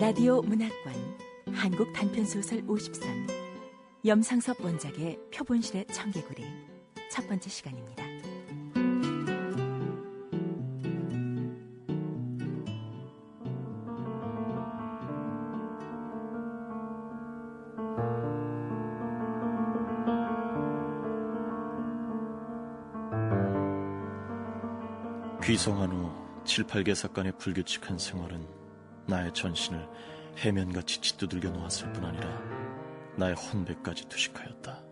라디오 문학관 한국 단편소설 50선 염상섭 원작의 표본실의 청개구리 첫 번째 시간입니다. 귀성한 후 7, 8개 사건의 불규칙한 생활은 나의 전신을 해면같이 짓두들겨 놓았을 뿐 아니라 나의 혼배까지 투식하였다.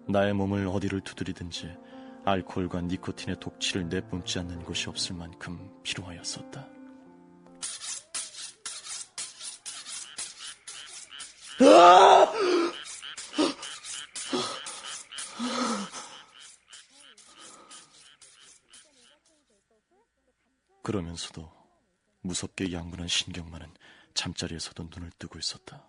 나의 몸을 어디를 두드리든지 알코올과 니코틴의 독취를 내뿜지 않는 곳이 없을 만큼 피로하였었다. 그러면서도 무섭게 양분한 신경만은 잠자리에서도 눈을 뜨고 있었다.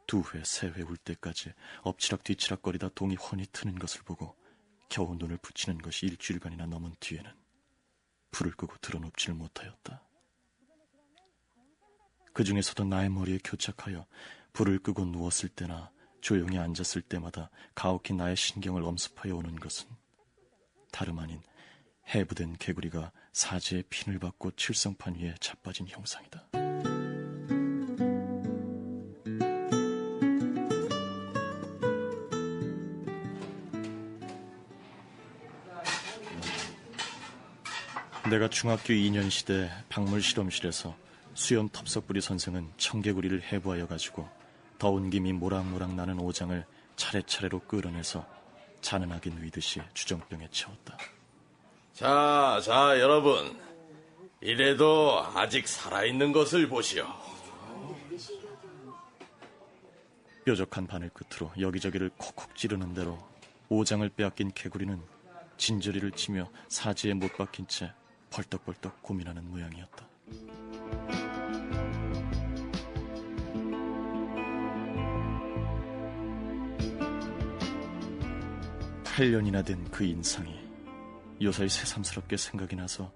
2회, 3회 울 때까지 엎치락뒤치락거리다 동이 훤히 트는 것을 보고 겨우 눈을 붙이는 것이 일주일간이나 넘은 뒤에는 불을 끄고 드러눕지를 못하였다. 그 중에서도 나의 머리에 교착하여 불을 끄고 누웠을 때나 조용히 앉았을 때마다 가혹히 나의 신경을 엄습하여 오는 것은 다름 아닌 해부된 개구리가 사지의 핀을 받고 칠성판 위에 자빠진 형상이다. 내가 중학교 2년 시대 박물 실험실에서 수염 텁석부리 선생은 청개구리를 해부하여 가지고 더운 김이 모락모락 나는 오장을 차례차례로 끌어내서 자는하게 누이듯이 주정병에 채웠다. 자, 여러분. 이래도 아직 살아있는 것을 보시오. 뾰족한 바늘 끝으로 여기저기를 콕콕 찌르는 대로 오장을 빼앗긴 개구리는 진저리를 치며 사지에 못 박힌 채 벌떡벌떡 고민하는 모양이었다. (8년이나) 된 그 인상이 요사이 새삼스럽게 생각이 나서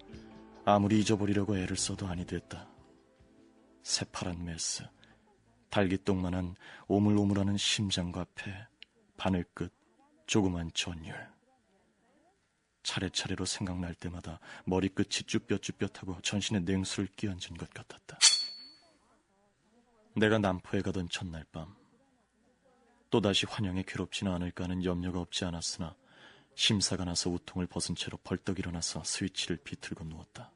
아무리 잊어버리려고 애를 써도 아니 됐다. 새파란 메스, 달기똥만한 오물오물하는 심장과 폐, 바늘끝, 조그만 전율. 차례차례로 생각날 때마다 머리끝이 쭈뼛쭈뼛하고 전신에 냉수를 끼얹은 것 같았다. 내가 남포에 가던 첫날 밤, 또다시 환영에 괴롭지는 않을까 하는 염려가 없지 않았으나 심사가 나서 우통을 벗은 채로 벌떡 일어나서 스위치를 비틀고 누웠다.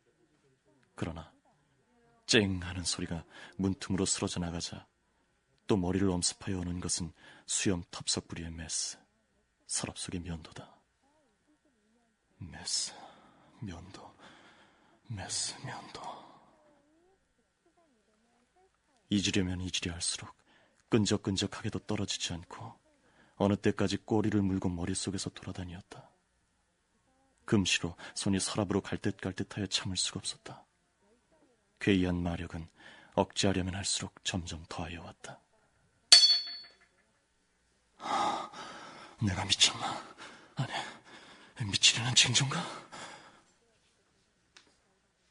그러나 쨍 하는 소리가 문틈으로 쓰러져 나가자 또 머리를 엄습하여 오는 것은 수염 텁석부리의 메스, 서랍 속의 면도다. 메스, 면도, 메스, 면도. 잊으려면 잊으려 할수록 끈적끈적하게도 떨어지지 않고 어느 때까지 꼬리를 물고 머릿속에서 돌아다녔다. 금시로 손이 서랍으로 갈듯갈듯하여 참을 수가 없었다. 괴이한 마력은 억제하려면 할수록 점점 더하여 왔다. 내가 미쳤나? 아니, 미치려는 징조인가?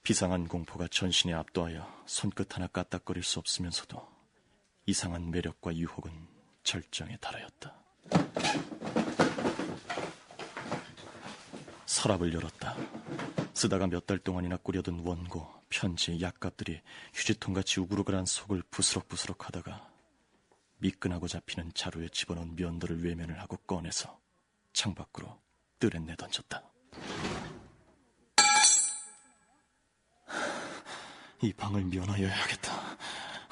비상한 공포가 전신에 압도하여 손끝 하나 까딱거릴 수 없으면서도 이상한 매력과 유혹은 절정에 달하였다. 서랍을 열었다. 쓰다가 몇 달 동안이나 꾸려둔 원고, 편지, 약값들이 휴지통같이 우그르그란 속을 부스럭부스럭 하다가 미끈하고 잡히는 자루에 집어넣은 면도를 외면을 하고 꺼내서 창밖으로 뜰에 내던졌다. 이 방을 면하여야 하겠다.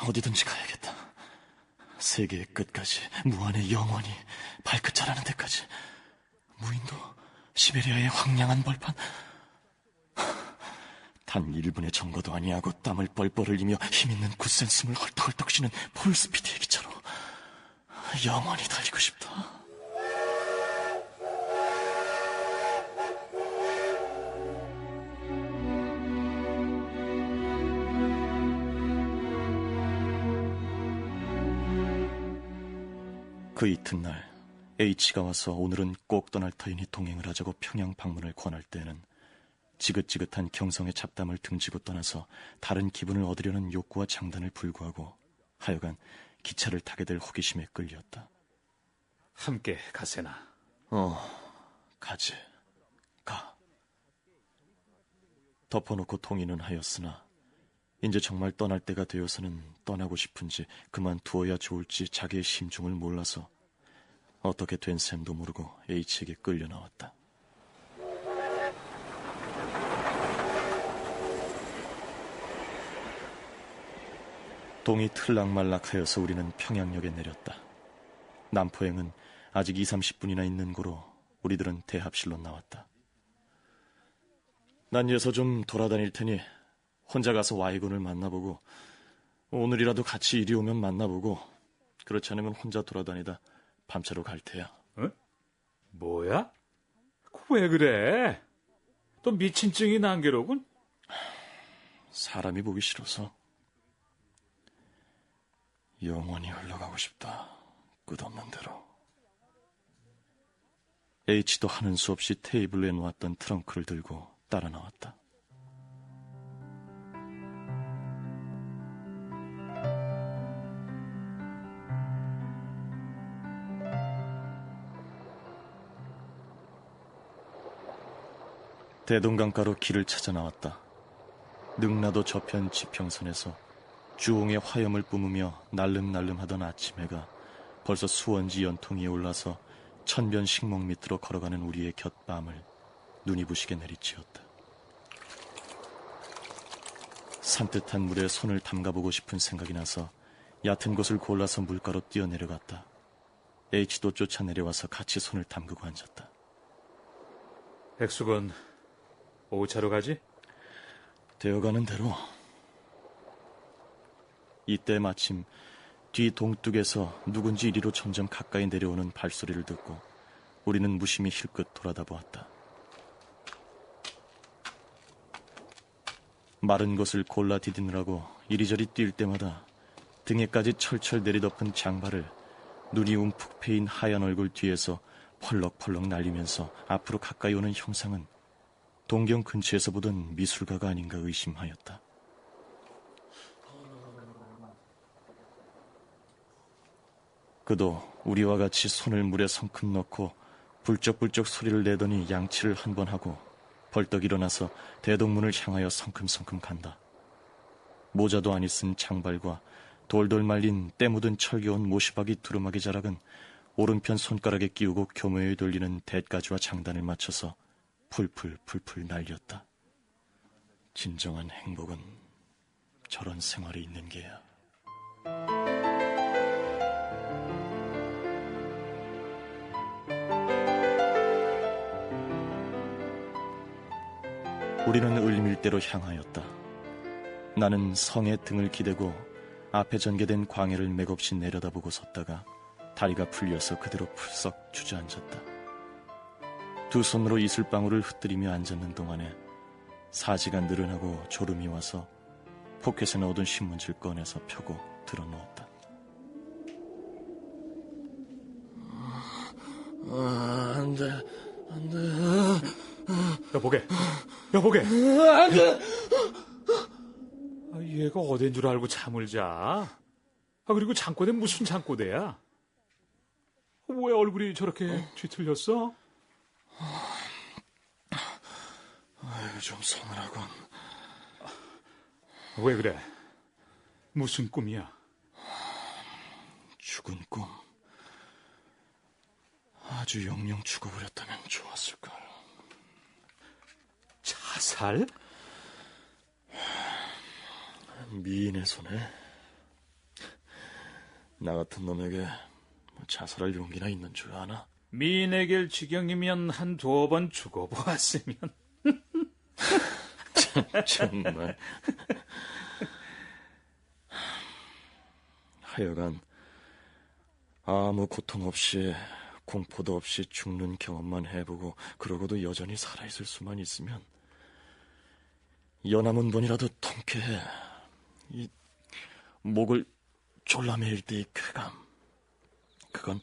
어디든지 가야겠다. 세계의 끝까지, 무한의 영원히, 발끝 자라는 데까지. 무인도, 시베리아의 황량한 벌판. 단 1분의 정거도 아니하고 땀을 뻘뻘 흘리며 힘있는 굳센 숨을 헐떡헐떡 쉬는 폴스피드의 기차로 영원히 달리고 싶다. 그 이튿날 H가 와서 오늘은 꼭 떠날 터이니 동행을 하자고 평양 방문을 권할 때에는 지긋지긋한 경성의 잡담을 등지고 떠나서 다른 기분을 얻으려는 욕구와 장단을 불구하고 하여간 기차를 타게 될 호기심에 끌렸다. 함께 가세나. 가지. 가. 덮어놓고 동의는 하였으나 이제 정말 떠날 때가 되어서는 떠나고 싶은지 그만두어야 좋을지 자기의 심중을 몰라서 어떻게 된 셈도 모르고 H에게 끌려 나왔다. 동이 틀락말락하여서 우리는 평양역에 내렸다. 남포행은 아직 20-30분이나 있는 고로 우리들은 대합실로 나왔다. 난 예서 좀 돌아다닐 테니 혼자 가서 와이군을 만나보고 오늘이라도 같이 이리 오면 만나보고 그렇지 않으면 혼자 돌아다니다 밤새로 갈 테야. 어? 뭐야? 왜 그래? 또 미친증이 난게로군? 사람이 보기 싫어서. 영원히 흘러가고 싶다. 끝없는 대로. H도 하는 수 없이 테이블에 놓았던 트렁크를 들고 따라 나왔다. 대동강가로 길을 찾아 나왔다. 능라도 저편 지평선에서 주홍의 화염을 뿜으며 날름날름하던 아침 해가 벌써 수원지 연통 위에 올라서 천변 식목 밑으로 걸어가는 우리의 곁밤을 눈이 부시게 내리치었다. 산뜻한 물에 손을 담가보고 싶은 생각이 나서 얕은 곳을 골라서 물가로 뛰어내려갔다. H도 쫓아 내려와서 같이 손을 담그고 앉았다. 백숙은 오차로 가지? 되어가는 대로. 이때 마침 뒤 동뚝에서 누군지 이리로 점점 가까이 내려오는 발소리를 듣고 우리는 무심히 힐끗 돌아다 보았다. 마른 것을 골라 디디느라고 이리저리 뛸 때마다 등에까지 철철 내리덮은 장발을 눈이 움푹 패인 하얀 얼굴 뒤에서 펄럭펄럭 날리면서 앞으로 가까이 오는 형상은 동경 근처에서 보던 미술가가 아닌가 의심하였다. 그도 우리와 같이 손을 물에 성큼 넣고 불쩍불쩍 소리를 내더니 양치를 한 번 하고 벌떡 일어나서 대동문을 향하여 성큼성큼 간다. 모자도 아니 쓴 장발과 돌돌 말린 때 묻은 철개 온 모시박이 두루마기 자락은 오른편 손가락에 끼우고 교묘히 돌리는 대가지와 장단을 맞춰서 풀풀 날렸다. 진정한 행복은 저런 생활이 있는 게야. 우리는 을밀대로 향하였다. 나는 성의 등을 기대고 앞에 전개된 광해를 맥없이 내려다보고 섰다가 다리가 풀려서 그대로 풀썩 주저앉았다. 두 손으로 이슬방울을 흩뜨리며 앉았는 동안에 사지가 느른하고 졸음이 와서 포켓에 넣어둔 신문지를 꺼내서 펴고 들어놓았다. 안 돼. 여보게. 안 돼. 얘가 어딘 줄 알고 잠을 자. 그리고 잠꼬대 무슨 잠꼬대야? 왜 얼굴이 저렇게 뒤틀렸어? 아이고 좀 서늘하군. 왜 그래? 무슨 꿈이야? 죽은 꿈. 아주 영영 죽어버렸다면 좋았을걸. 자살? 미인의 손에 나 같은 놈에게 자살할 용기나 있는 줄 아나? 미인에게 지경이면 한 두어 번 죽어보았으면. 정말. 하여간 아무 고통 없이 공포도 없이 죽는 경험만 해보고 그러고도 여전히 살아있을 수만 있으면 연암은 번이라도 통쾌해. 이 목을 졸라매일 때의 쾌감, 그건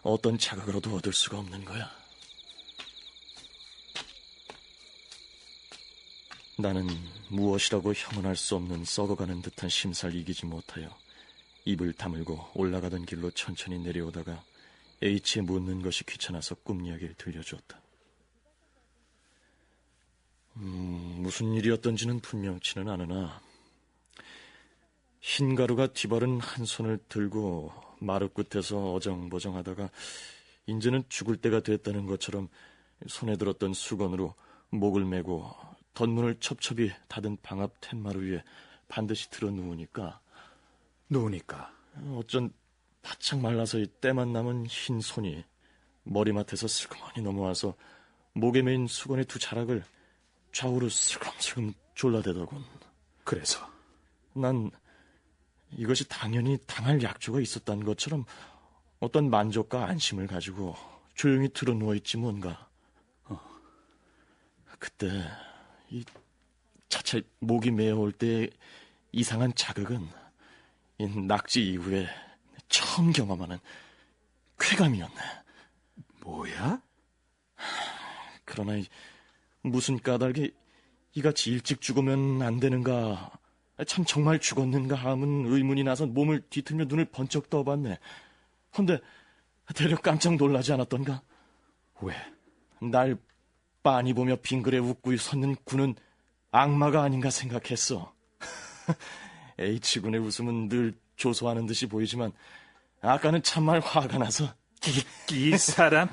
어떤 자극으로도 얻을 수가 없는 거야. 나는 무엇이라고 형언할 수 없는 썩어가는 듯한 심사를 이기지 못하여 입을 다물고 올라가던 길로 천천히 내려오다가 H에 묻는 것이 귀찮아서 꿈 이야기를 들려주었다. 무슨 일이었던지는 분명치는 않으나 흰 가루가 뒤바른 한 손을 들고 마루 끝에서 어정버정하다가 이제는 죽을 때가 됐다는 것처럼 손에 들었던 수건으로 목을 메고 덧문을 첩첩이 닫은 방 앞 텐마루 위에 반드시 들어 누우니까 어쩐 바짝 말라서 때만 남은 흰 손이 머리맡에서 슬그머니 넘어와서 목에 메인 수건의 두 자락을 좌우로 슬금슬금 졸라대더군. 그래서 난 이것이 당연히 당할 약조가 있었다는 것처럼 어떤 만족과 안심을 가지고 조용히 들어 누워있지 뭔가. 그때 이 차차 목이 메어올 때 이상한 자극은 이 낙지 이후에 처음 경험하는 쾌감이었네. 뭐야? 그러나 무슨 까닭에 이같이 일찍 죽으면 안 되는가, 참 정말 죽었는가 함은 의문이 나서 몸을 뒤틀며 눈을 번쩍 떠봤네. 헌데 대략 깜짝 놀라지 않았던가? 왜? 날 빤히 보며 빙그레 웃고 섰는 군은 악마가 아닌가 생각했어. H군의 웃음은 늘 조소하는 듯이 보이지만 아까는 참말 화가 나서. 이 사람?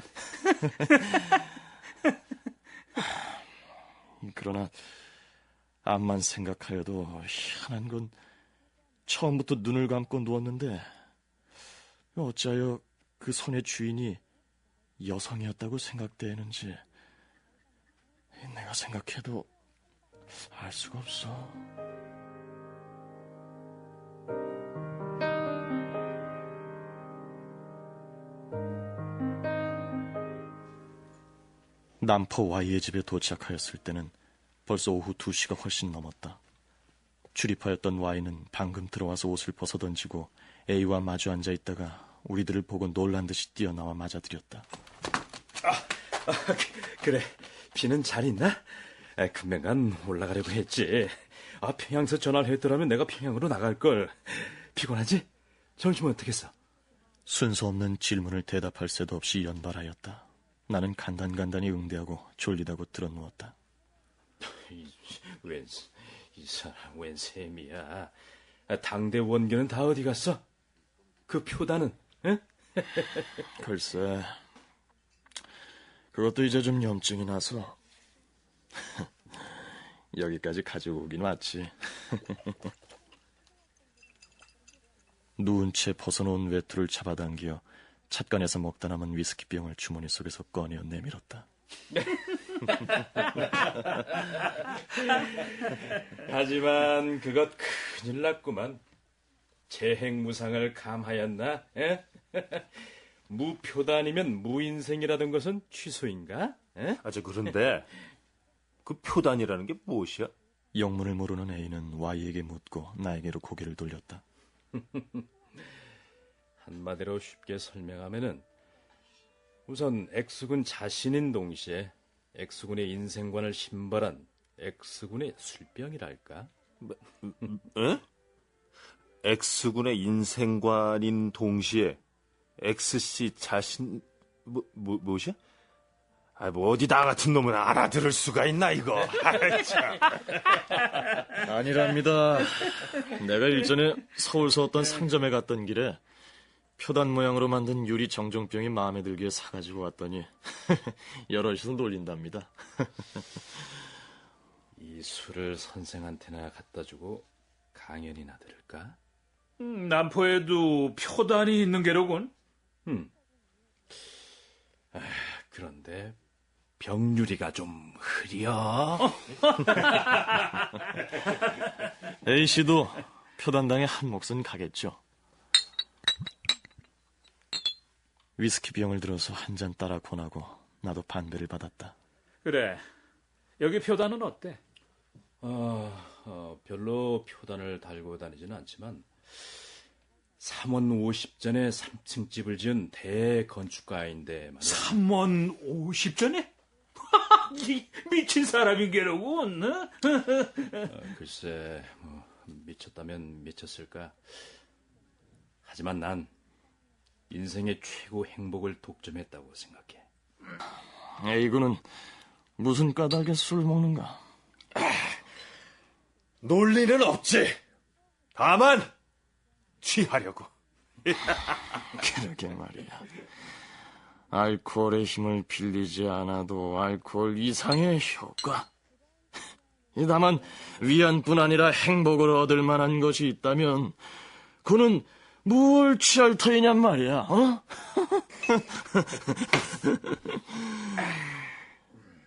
그러나 암만 생각하여도 희한한 건 처음부터 눈을 감고 누웠는데 어찌하여 그 손의 주인이 여성이었다고 생각되는지 내가 생각해도 알 수가 없어. 남포 Y의 집에 도착하였을 때는 벌써 오후 2시가 훨씬 넘었다. 출입하였던 Y는 방금 들어와서 옷을 벗어던지고 A와 마주 앉아 있다가 우리들을 보고 놀란 듯이 뛰어나와 맞아들였다. 그래, 비는 잘 있나? 금방간 올라가려고 했지. 평양서 전화를 했더라면 내가 평양으로 나갈걸. 피곤하지? 점심은 어떻게 했어? 순서 없는 질문을 대답할 새도 없이 연발하였다. 나는 간단간단히 응대하고 졸리다고 들어누웠다. 이 사람 웬 셈이야. 당대 원교는 다 어디 갔어? 그 표단은? 응? 글쎄, 그것도 이제 좀 염증이 나서 여기까지 가지고 오긴 왔지. 누운 채 벗어놓은 외투를 잡아당겨 찻간에서 먹다 남은 위스키병을 주머니 속에서 꺼내어 내밀었다. 하지만 그것 큰일 났구만. 재행무상을 감하였나? 무표단이면 무인생이라던 것은 취소인가? 그런데 그 표단이라는 게 무엇이야? 영문을 모르는 A는 Y에게 묻고 나에게로 고개를 돌렸다. 한마디로 쉽게 설명하면은 우선 X군 자신인 동시에 X군의 인생관을 신발한 X군의 술병이랄까? X군의 인생관인 동시에 X씨 자신 무엇이야? 어디 나 같은 놈은 알아들을 수가 있나 이거. 아니랍니다. 내가 일전에 서울서 어떤 상점에 갔던 길에 표단 모양으로 만든 유리 정종병이 마음에 들게 사가지고 왔더니 여럿이서 놀린답니다. 이 술을 선생한테나 갖다 주고 강연이나 들을까? 남포에도 표단이 있는 게로군. 그런데 병유리가 좀 흐려. A씨도 표단당에 한 몫은 가겠죠. 위스키 병을 들어서 한 잔 따라 권하고 나도 반배를 받았다. 그래, 여기 표단은 어때? 별로 표단을 달고 다니지는 않지만 3원 50전에 3층 집을 지은 대건축가인데 말이야. 3원 50전에? 미친 사람인 게로군. 글쎄, 미쳤다면 미쳤을까? 하지만 난 인생의 최고 행복을 독점했다고 생각해. 이거는 무슨 까닭에 술 먹는가? 논리는 없지. 다만 취하려고. 그러게 말이야. 알코올의 힘을 빌리지 않아도 알코올 이상의 효과. 다만 위안뿐 아니라 행복을 얻을 만한 것이 있다면 그는 뭘 취할 터이냔 말이야. 어?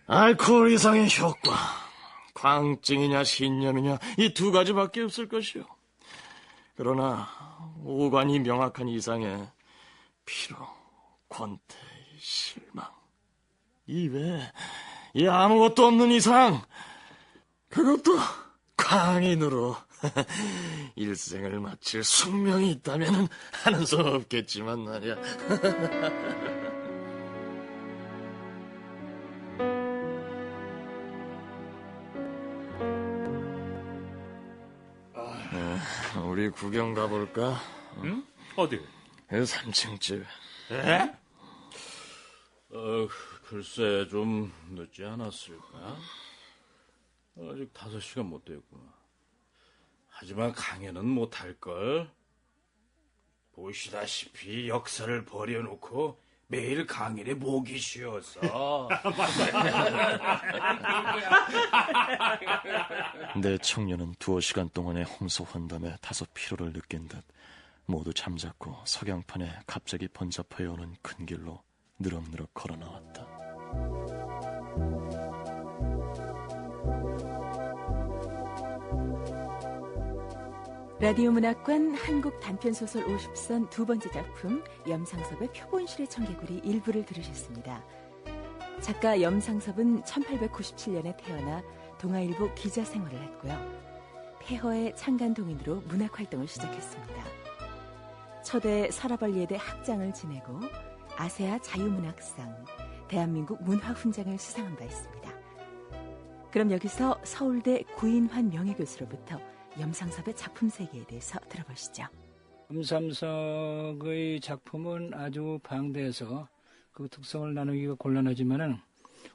알코올 이상의 효과, 광증이냐 신념이냐 이 두 가지밖에 없을 것이오. 그러나 오관이 명확한 이상의 피로, 권태, 실망, 이 외에 이 아무것도 없는 이상, 그것도 광인으로 일생을 마칠 숙명이 있다면 하는 수 없겠지만 말이야. 우리 구경 가볼까? 응? 어디? 3층집. 에? 글쎄, 좀 늦지 않았을까? 아직 5시간 못 됐구나. 하지만 강연은 못할걸. 보시다시피 역사를 버려놓고 매일 강연에 목이 쉬어서. 내 청년은 2시간 동안의 홍소 환담에 다소 피로를 느낀 듯 모두 잠잡고 석양판에 갑자기 번잡하여 오는 큰 길로 느럭느럭 걸어 나왔다. 라디오 문학관 한국 단편소설 50선 두 번째 작품 염상섭의 표본실의 청개구리 일부를 들으셨습니다. 작가 염상섭은 1897년에 태어나 동아일보 기자 생활을 했고요. 폐허의 창간동인으로 문학활동을 시작했습니다. 초대 서라벌리에대 학장을 지내고 아세아 자유문학상, 대한민국 문화훈장을 수상한 바 있습니다. 그럼 여기서 서울대 구인환 명예교수로부터 염상섭의 작품 세계에 대해서 들어보시죠. 염상섭의 작품은 아주 방대해서 그 특성을 나누기가 곤란하지만은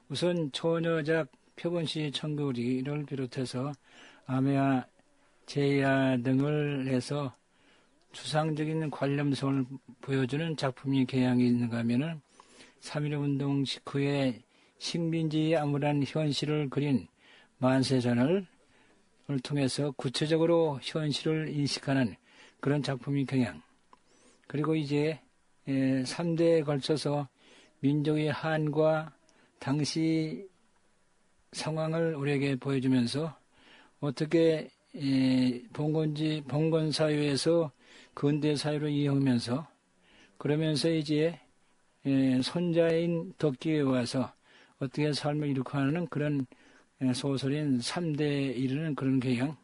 우선 초녀작 표본시 청개구리를 비롯해서 아메아, 제야 등을 해서 추상적인 관념성을 보여주는 작품이 개양이 있는가 하면은 3.1 운동 직후에 식민지의 암울한 현실을 그린 만세전을 통해서 구체적으로 현실을 인식하는 그런 작품이 경향. 그리고 이제 3대에 걸쳐서 민족의 한과 당시 상황을 우리에게 보여주면서 어떻게 봉건 사회에서 근대 사회로 이용하면서 그러면서 이제 손자인 덕기에 와서 어떻게 삶을 이룩하는 그런 소설인 3대에 이르는 그런 경향,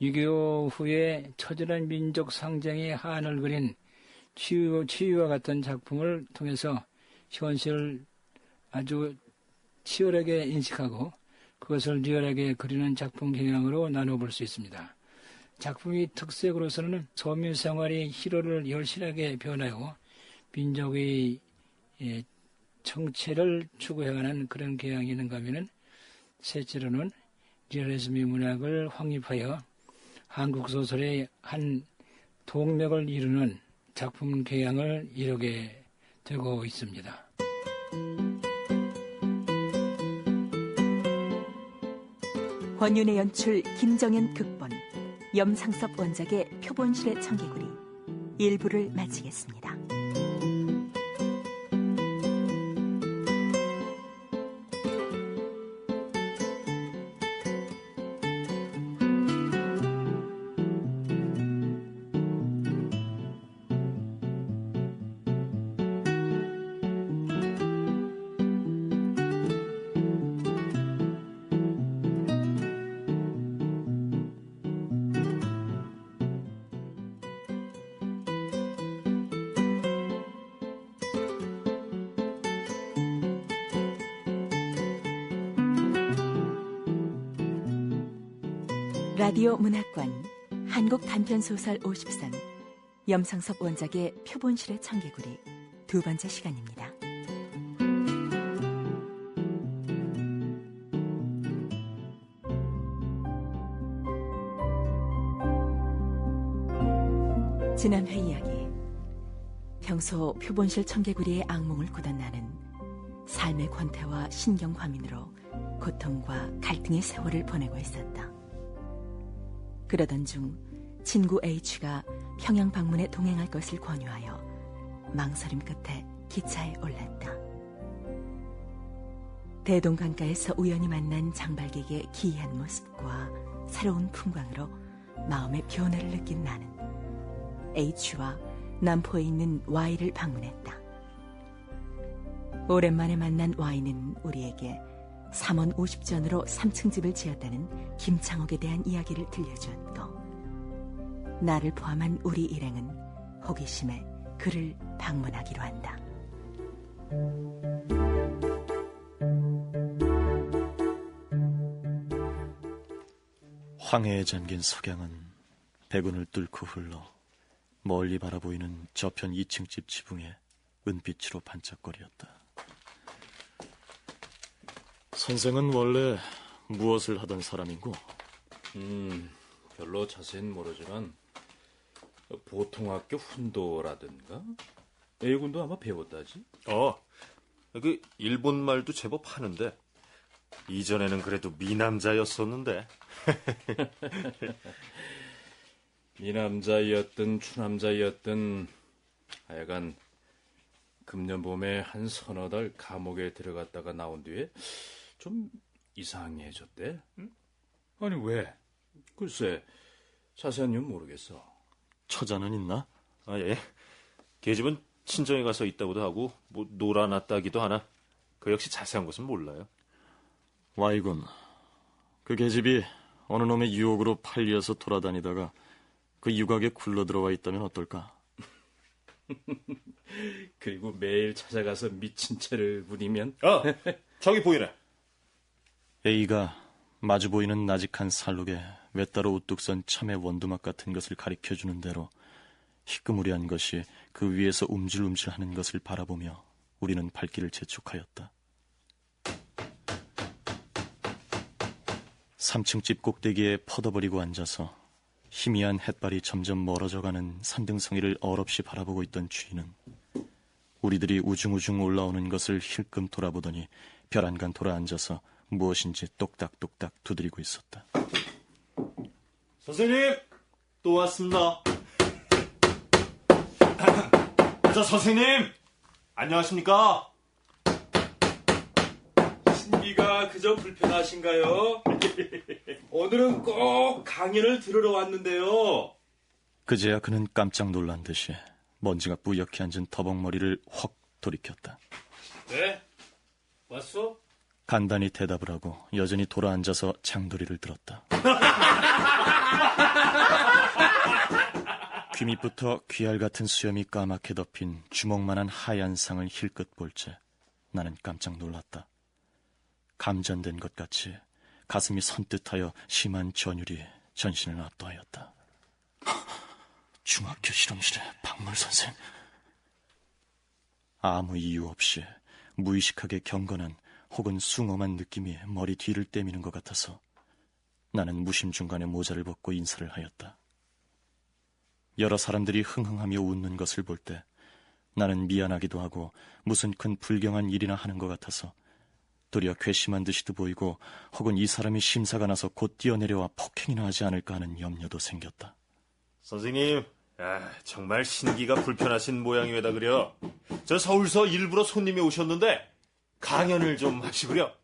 6.25 후에 처절한 민족 상징의 한을 그린 치유와 같은 작품을 통해서 현실을 아주 치열하게 인식하고 그것을 리얼하게 그리는 작품 경향으로 나눠볼 수 있습니다. 작품의 특색으로서는 서민 생활의 희로를 열실하게 변하고 민족의 정체를 추구해가는 그런 경향이 있는가 하면은 셋째로는 리얼리즘의 문학을 확립하여 한국 소설의 한 동맥을 이루는 작품 개양을 이루게 되고 있습니다. 권윤의 연출, 김정현 극본, 염상섭 원작의 표본실의 청개구리 일부를 마치겠습니다. 라디오 문학관 한국 단편소설 50선 염상섭 원작의 표본실의 청개구리 두 번째 시간입니다. 지난 회 이야기. 평소 표본실 청개구리의 악몽을 꾸던 나는 삶의 권태와 신경 과민으로 고통과 갈등의 세월을 보내고 있었다. 그러던 중 친구 H가 평양 방문에 동행할 것을 권유하여 망설임 끝에 기차에 올랐다. 대동강가에서 우연히 만난 장발객의 기이한 모습과 새로운 풍광으로 마음의 변화를 느낀 나는 H와 남포에 있는 Y를 방문했다. 오랜만에 만난 Y는 우리에게 3원 50전으로 3층 집을 지었다는 김창옥에 대한 이야기를 들려주었고, 나를 포함한 우리 일행은 호기심에 그를 방문하기로 한다. 황해에 잠긴 석양은 백운을 뚫고 흘러 멀리 바라보이는 저편 2층 집 지붕에 은빛으로 반짝거리었다. 선생은 원래 무엇을 하던 사람인고? 별로 자세히는 모르지만 보통학교 훈도라든가 A군도 아마 배웠다지? 그 일본 말도 제법 하는데 이전에는 그래도 미남자였었는데. 미남자였든 추남자였든 하여간 금년 봄에 한 서너 달 감옥에 들어갔다가 나온 뒤에 좀 이상해졌대. 아니 왜? 글쎄 자세한 이유는 모르겠어. 처자는 있나? 예. 계집은 친정에 가서 있다고도 하고 뭐 놀아놨다기도 하나. 그 역시 자세한 것은 몰라요. Y군, 그 계집이 어느 놈의 유혹으로 팔려서 돌아다니다가 그 유곽에 굴러들어와 있다면 어떨까? 그리고 매일 찾아가서 미친 채를 부리면 저기 보이네. A가 마주 보이는 나직한 살록에 외따로 우뚝 선 참외 원두막 같은 것을 가리켜주는 대로 희끄무리한 것이 그 위에서 움찔움찔하는 것을 바라보며 우리는 발길을 재촉하였다. 3층 집 꼭대기에 퍼덕거리고 앉아서 희미한 햇발이 점점 멀어져가는 산등성이를 얼없이 바라보고 있던 주인은 우리들이 우중우중 올라오는 것을 힐끔 돌아보더니 벼란간 돌아앉아서 무엇인지 똑딱똑딱 두드리고 있었다. 선생님, 또 왔습니다. 자, 선생님, 안녕하십니까? 신비가 그저 불편하신가요? 오늘은 꼭 강연을 들으러 왔는데요. 그제야 그는 깜짝 놀란 듯이 먼지가 뿌옇게 앉은 더벅머리를 헉 돌이켰다. 네? 왔어? 간단히 대답을 하고 여전히 돌아앉아서 장도리를 들었다. 귀 밑부터 귀알 같은 수염이 까맣게 덮인 주먹만한 하얀 상을 힐끗 볼 채 나는 깜짝 놀랐다. 감전된 것 같이 가슴이 선뜻하여 심한 전율이 전신을 압도하였다. 중학교 실험실의 박물 선생. 아무 이유 없이 무의식하게 경건한 혹은 숭엄한 느낌이 머리 뒤를 때미는 것 같아서 나는 무심중간에 모자를 벗고 인사를 하였다. 여러 사람들이 흥흥하며 웃는 것을 볼 때 나는 미안하기도 하고 무슨 큰 불경한 일이나 하는 것 같아서 도리어 괘씸한 듯이도 보이고 혹은 이 사람이 심사가 나서 곧 뛰어내려와 폭행이나 하지 않을까 하는 염려도 생겼다. 선생님, 정말 신기가 불편하신 모양이외다 그려. 저 서울서 일부러 손님이 오셨는데 강연을 좀 하시구려.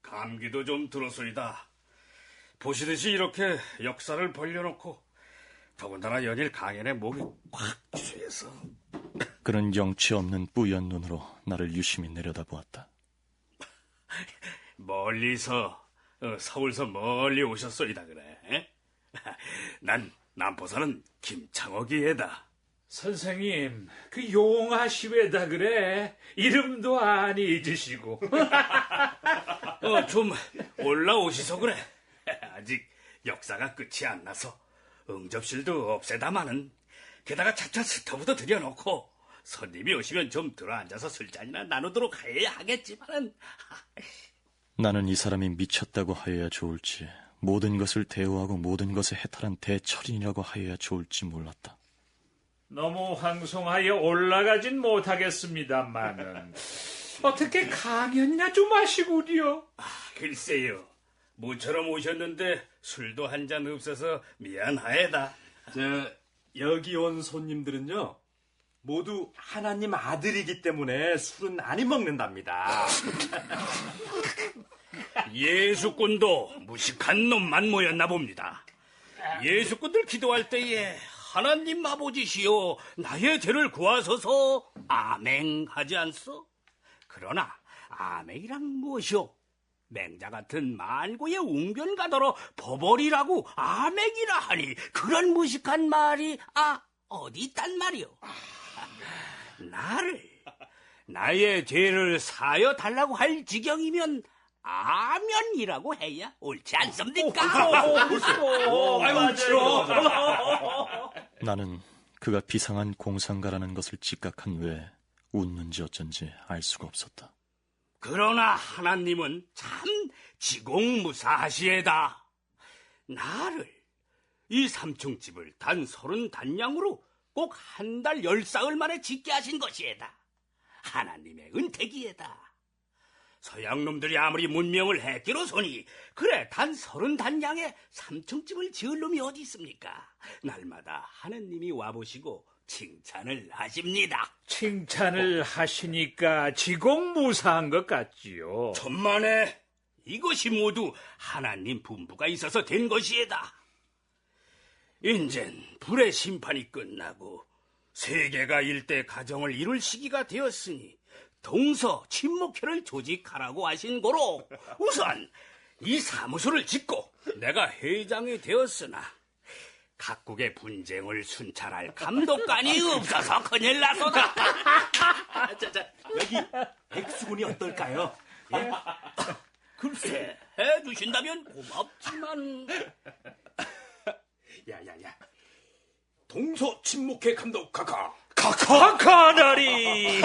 감기도 좀 들었소이다. 보시듯이 이렇게 역사를 벌려놓고 더군다나 연일 강연에 목이 꽉 쇠서. 그는 영치 없는 뿌연 눈으로 나를 유심히 내려다보았다. 멀리서 서울서 멀리 오셨소이다 그래. 난 남포사는 김창옥이에다. 선생님, 그 용하시외다 그래. 이름도 안 잊으시고. 좀 올라오시소 그래. 아직 역사가 끝이 안 나서 응접실도 없애다마는 게다가 차차 스토브도 들여놓고 손님이 오시면 좀 들어앉아서 술잔이나 나누도록 해야 하겠지만은. 나는 이 사람이 미쳤다고 하여야 좋을지, 모든 것을 대우하고 모든 것에 해탈한 대철인이라고 하여야 좋을지 몰랐다. 너무 황송하여 올라가진 못하겠습니다만은 어떻게 강연이나 좀 하시구려. 글쎄요, 모처럼 오셨는데 술도 한 잔 없어서 미안하에다. 여기 온 손님들은요, 모두 하나님 아들이기 때문에 술은 안 먹는답니다. 예수꾼도 무식한 놈만 모였나 봅니다. 예수꾼들 기도할 때에 하나님 아버지시여 나의 죄를 구하소서 아멘 하지 않소? 그러나 아멘이란 무엇이오? 맹자 같은 만고의 웅변가더러 버버리라고 아멘이라 하니 그런 무식한 말이 어디 있단 말이오? 나의 죄를 사여 달라고 할 지경이면 아멘이라고 해야 옳지 않습니까? 나는 그가 비상한 공상가라는 것을 직각한 외에 웃는지 어쩐지 알 수가 없었다. 그러나 하나님은 참 지공무사하시에다. 나를 이 삼층집을 단 30단량으로 꼭 한 달 10쌍을 만에 짓게 하신 것이에다. 하나님의 은택이에다. 서양놈들이 아무리 문명을 했기로소니 그래 단 30단량에 3층집을 지을 놈이 어디 있습니까? 날마다 하나님이 와보시고 칭찬을 하십니다. 칭찬을 하시니까 지공무사한 것 같지요. 천만에 이것이 모두 하나님 분부가 있어서 된 것이에다. 인젠 불의 심판이 끝나고 세계가 일대 가정을 이룰 시기가 되었으니 동서 친목회를 조직하라고 하신 고로 우선 이 사무소를 짓고 내가 회장이 되었으나 각국의 분쟁을 순찰할 감독관이 없어서 큰일 나서다. 여기 백수군이 어떨까요? 예? 글쎄 해주신다면 고맙지만. 야야야, 동서 친목회 감독 카카. 카카다리.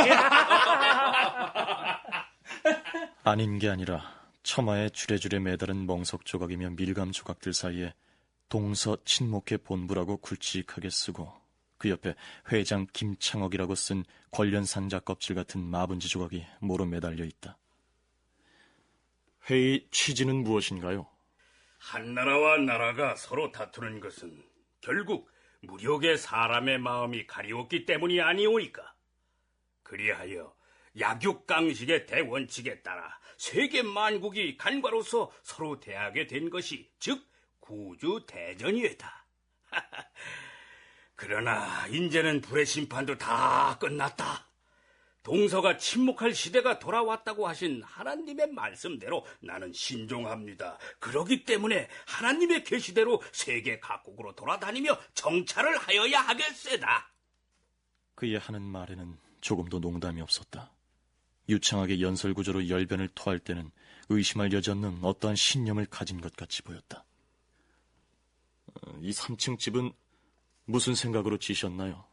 아닌 게 아니라 처마에 주레주레 매달은 멍석 조각이며 밀감 조각들 사이에 동서 친목회 본부라고 굵직하게 쓰고 그 옆에 회장 김창옥이라고 쓴 관련상자 껍질 같은 마분지 조각이 모로 매달려 있다. 회의 취지는 무엇인가요? 한 나라와 나라가 서로 다투는 것은 결국 무력의 사람의 마음이 가리웠기 때문이 아니오니까. 그리하여 약육강식의 대원칙에 따라 세계 만국이 간과로서 서로 대하게 된 것이 즉 구주대전이었다. 그러나 이제는 불의 심판도 다 끝났다. 동서가 침묵할 시대가 돌아왔다고 하신 하나님의 말씀대로 나는 신종합니다. 그러기 때문에 하나님의 계시대로 세계 각국으로 돌아다니며 정찰을 하여야 하겠세다. 그의 하는 말에는 조금도 농담이 없었다. 유창하게 연설구조로 열변을 토할 때는 의심할 여지 없는 어떠한 신념을 가진 것 같이 보였다. 이 3층 집은 무슨 생각으로 지셨나요?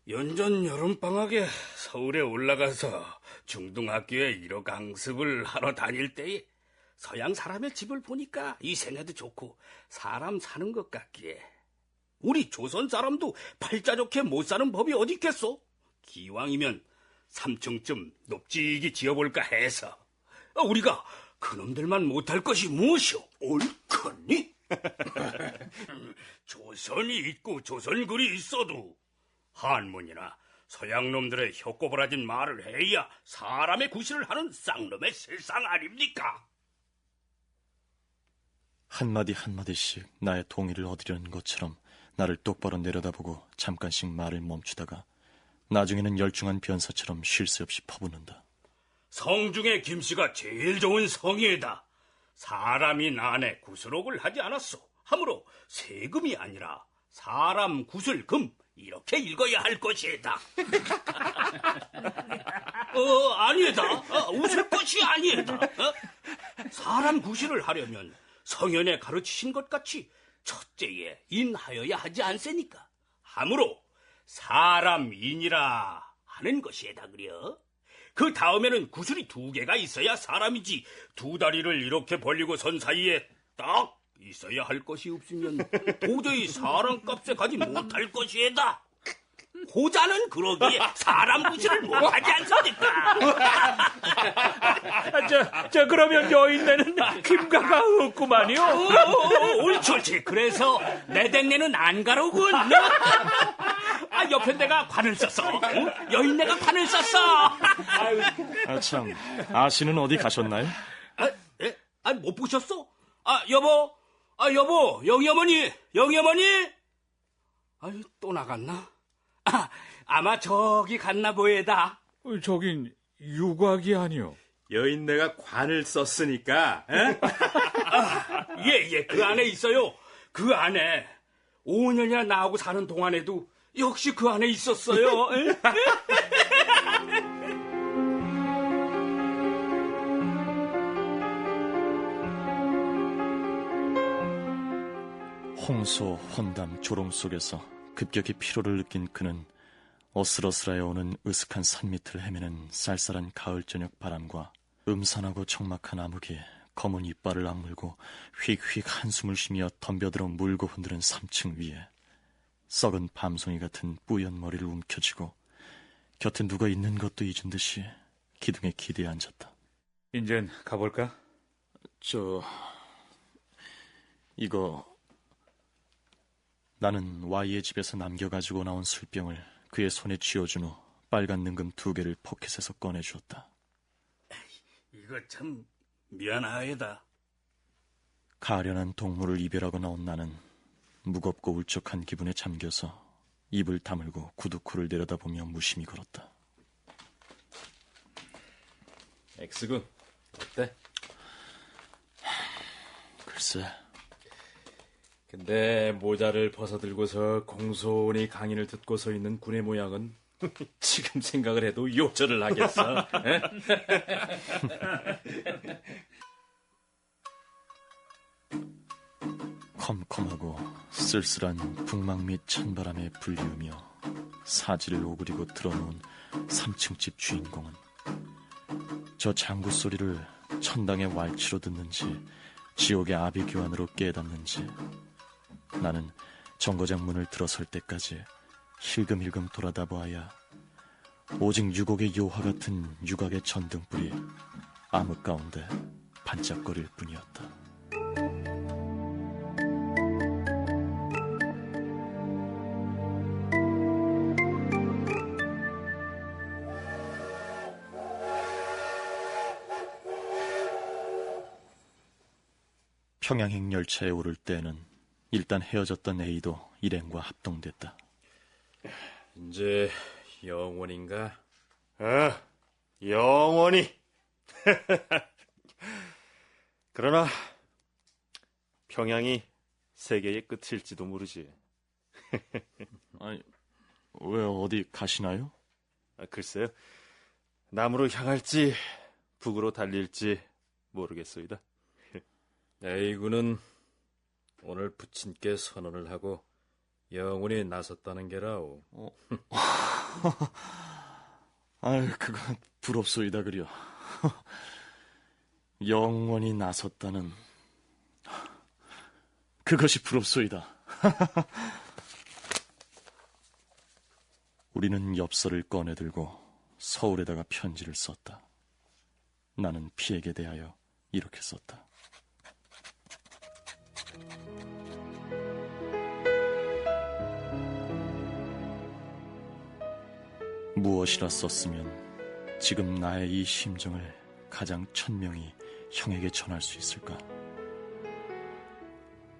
연전 여름방학에 서울에 올라가서 중등학교에 1호 강습을 하러 다닐 때에 서양 사람의 집을 보니까 이생에도 좋고 사람 사는 것 같기에 우리 조선 사람도 팔자 좋게 못 사는 법이 어디 있겠소? 기왕이면 3층쯤 높직이 지어볼까 해서. 우리가 그놈들만 못할 것이 무엇이오? 옳거니? 조선이 있고 조선글이 있어도 한문이나 서양놈들의 혀꼬부라진 말을 해야 사람의 구실을 하는 쌍놈의 세상 아닙니까? 한마디 한마디씩 나의 동의를 얻으려는 것처럼 나를 똑바로 내려다보고 잠깐씩 말을 멈추다가 나중에는 열중한 변사처럼 쉴 새 없이 퍼붓는다. 성 중에 김씨가 제일 좋은 성이다. 사람이 난에 구슬옥을 하지 않았소. 하므로 세금이 아니라 사람 구슬금 이렇게 읽어야 할 것이다. 아니다. 웃을 것이 아니다. 사람 구실을 하려면 성현에 가르치신 것 같이 첫째에 인하여야 하지 않습니까? 하므로 사람인이라 하는 것이다 그려. 그 다음에는 구슬이 2개가 있어야 사람이지 2다리를 이렇게 벌리고 선 사이에 딱 있어야 할 것이 없으면 도저히 사람 값에 가지 못할 것이다. 호자는 그러기에 사람 구실을 못하지 않습니까? 그러면 여인네는 김가가 없구만요. 옳지. 그래서 내 댕내는 안 가로군. 옆에 내가 관을 썼어. 여인네가 관을 썼어. 참, 아씨는 어디 가셨나요? 못 보셨어? 여보, 영희 어머니. 또 나갔나? 아마 저기 갔나 보에다. 저긴 유곽이 아니요. 여인네가 관을 썼으니까. 예, 그 안에 있어요. 그 안에 5년이나 나하고 사는 동안에도 역시 그 안에 있었어요. 홍소, 혼담, 조롱 속에서 급격히 피로를 느낀 그는 어슬어슬하여 오는 으슥한 산밑을 헤매는 쌀쌀한 가을 저녁 바람과 음산하고 적막한 암흑에 검은 이빨을 악물고 휙휙 한숨을 쉬며 덤벼들어 물고 흔드는 3층 위에 썩은 밤송이 같은 뿌연 머리를 움켜쥐고 곁에 누가 있는 것도 잊은 듯이 기둥에 기대어 앉았다. 인젠 가볼까? 이거... 나는 Y의 집에서 남겨가지고 나온 술병을 그의 손에 쥐어준 후 빨간 능금 2개를 포켓에서 꺼내주었다. 이거 참 미안하다. 가련한 동물을 이별하고 나온 나는 무겁고 울적한 기분에 잠겨서 입을 다물고 구두코를 내려다보며 무심히 걸었다. X군, 어때? 글쎄... 근데 모자를 벗어들고서 공손히 강인을 듣고 서 있는 군의 모양은 지금 생각을 해도 요절을 하겠어. 컴컴하고 쓸쓸한 북막 및 찬바람에 불리우며 사지를 오그리고 들어놓은 3층 집 주인공은 저 장구 소리를 천당의 왈치로 듣는지 지옥의 아비규환으로 깨닫는지 나는 정거장 문을 들어설 때까지 힐끔힐끔 돌아다 보아야 오직 유곡의 요화 같은 유각의 전등불이 암흑 가운데 반짝거릴 뿐이었다. 평양행 열차에 오를 때는 일단 헤어졌던 A도 일행과 합동됐다. 이제 영원인가? 영원히. 그러나 평양이 세계의 끝일지도 모르지. 아니, 왜 어디 가시나요? 글쎄요. 남으로 향할지 북으로 달릴지 모르겠소이다. A군은 오늘 부친께 선언을 하고 영원히 나섰다는 게라오. 그건 부럽소이다 그려. 영원히 나섰다는 그것이 부럽소이다. 우리는 엽서를 꺼내들고 서울에다가 편지를 썼다. 나는 피에게 대하여 이렇게 썼다. 무엇이라 썼으면 지금 나의 이 심정을 가장 천명히 형에게 전할 수 있을까?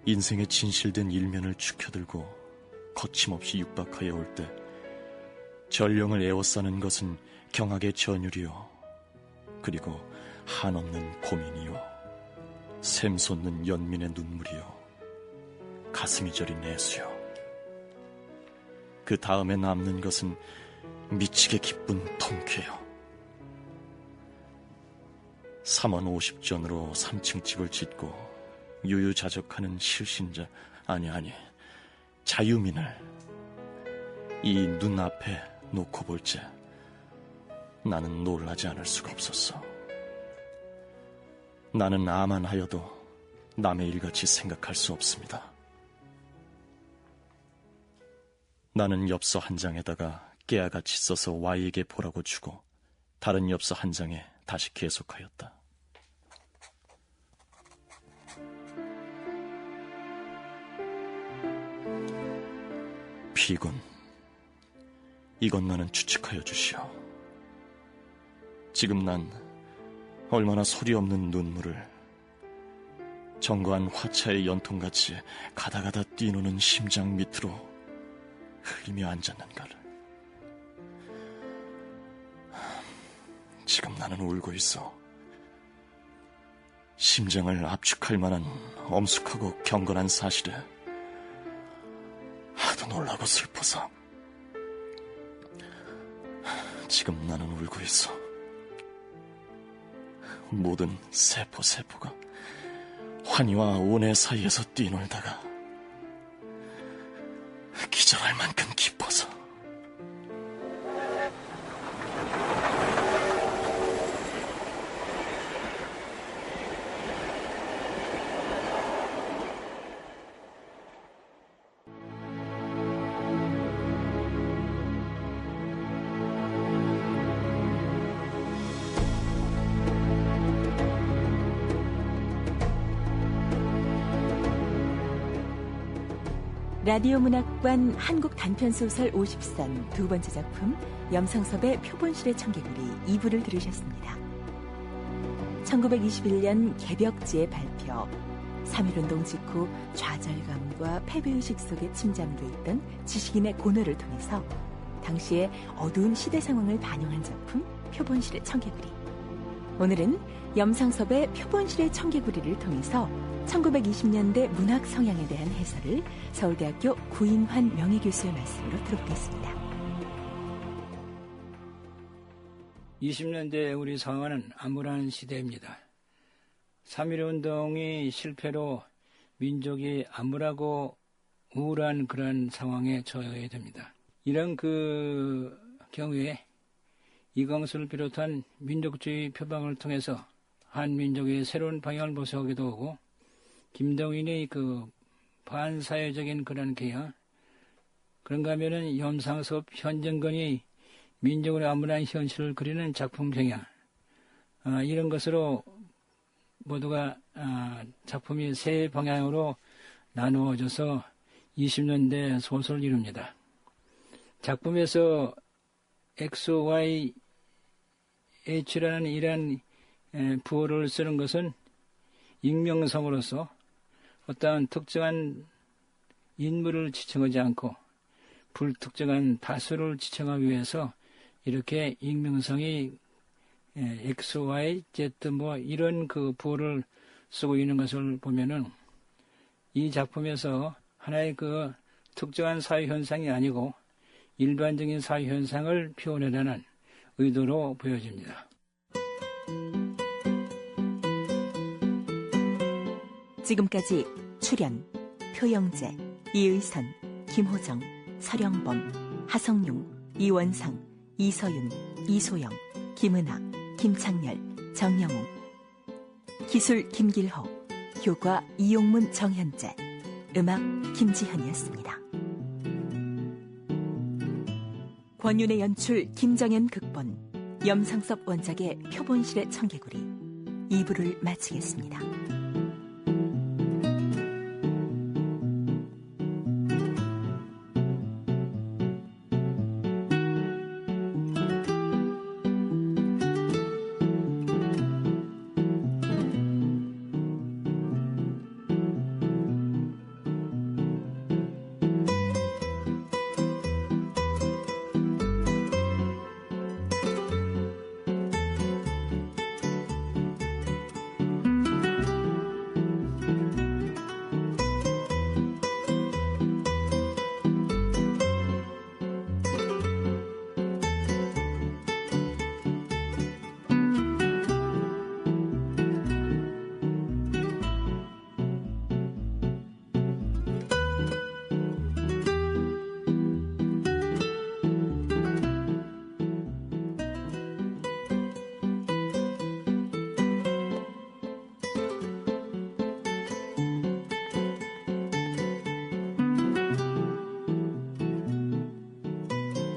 인생의 진실된 일면을 죽혀들고 거침없이 육박하여 올 때 전령을 에워싸는 것은 경악의 전율이요, 그리고 한없는 고민이요, 샘솟는 연민의 눈물이요, 가슴이 저린 애수요. 그 다음에 남는 것은 미치게 기쁜 통쾌요. 3원 50전으로 3층 집을 짓고 유유자적하는 실신자, 아니 자유민을 이 눈앞에 놓고 볼 때 나는 놀라지 않을 수가 없었어. 나는 아만 하여도 남의 일같이 생각할 수 없습니다. 나는 엽서 한 장에다가 깨알같이 써서 Y에게 보라고 주고 다른 엽서 한 장에 다시 계속하였다. 피군, 이건 나는 추측하여 주시오. 지금 난 얼마나 소리 없는 눈물을 정거한 화차의 연통같이 가다가다 뛰노는 심장 밑으로 흘리며 앉았는가를. 지금 나는 울고 있어. 심장을 압축할 만한 엄숙하고 경건한 사실에 하도 놀라고 슬퍼서 지금 나는 울고 있어. 모든 세포가 환희와 온해 사이에서 뛰놀다가 기절할 만큼 기뻐서. 라디오 문학관 한국 단편소설 50선 두 번째 작품 염상섭의 표본실의 청개구리 2부를 들으셨습니다. 1921년 개벽지에 발표, 3.1운동 직후 좌절감과 패배의식 속에 침잠돼 있던 지식인의 고뇌를 통해서 당시의 어두운 시대 상황을 반영한 작품 표본실의 청개구리. 오늘은 염상섭의 표본실의 청개구리를 통해서 1920년대 문학 성향에 대한 해설을 서울대학교 구인환 명예교수의 말씀으로 들어보겠습니다. 20년대 우리 상황은 암울한 시대입니다. 3.1운동이 실패로 민족이 암울하고 우울한 그런 상황에 처해 됩니다. 이런 그 경우에 이광수를 비롯한 민족주의 표방을 통해서 한민족의 새로운 방향을 모색하기도 하고 김동인의 그 반사회적인 그런 개혁, 그런가 하면은 염상섭, 현정건이 민족의 암울한 현실을 그리는 작품 경향, 이런 것으로 모두가 작품이 세 방향으로 나누어져서 20년대 소설을 이룹니다. 작품에서 XYH라는 이러한 부호를 쓰는 것은 익명성으로서 어떠한 특정한 인물을 지칭하지 않고 불특정한 다수를 지칭하기 위해서 이렇게 익명성이 X, Y, Z 이런 그 부호를 쓰고 있는 것을 보면은 이 작품에서 하나의 그 특정한 사회 현상이 아니고 일반적인 사회 현상을 표현하려는 의도로 보여집니다. 지금까지 출연 표영재, 이의선, 김호정, 서령범, 하성룡, 이원상, 이서윤, 이소영, 김은아, 김창렬, 정영웅, 기술 김길호, 효과 이용문, 정현재, 음악 김지현이었습니다. 권윤의 연출, 김정현 극본, 염상섭 원작의 표본실의 청개구리 2부를 마치겠습니다.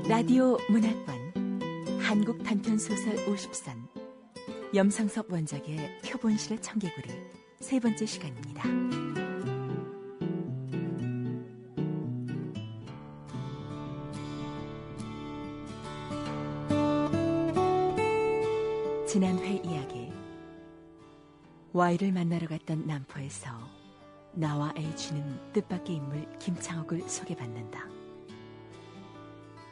라디오 문학관 한국 단편소설 50선 염상섭 원작의 표본실의 청개구리 세 번째 시간입니다. 지난 회 이야기. Y를 만나러 갔던 남포에서 나와 H는 뜻밖의 인물 김창옥을 소개받는다.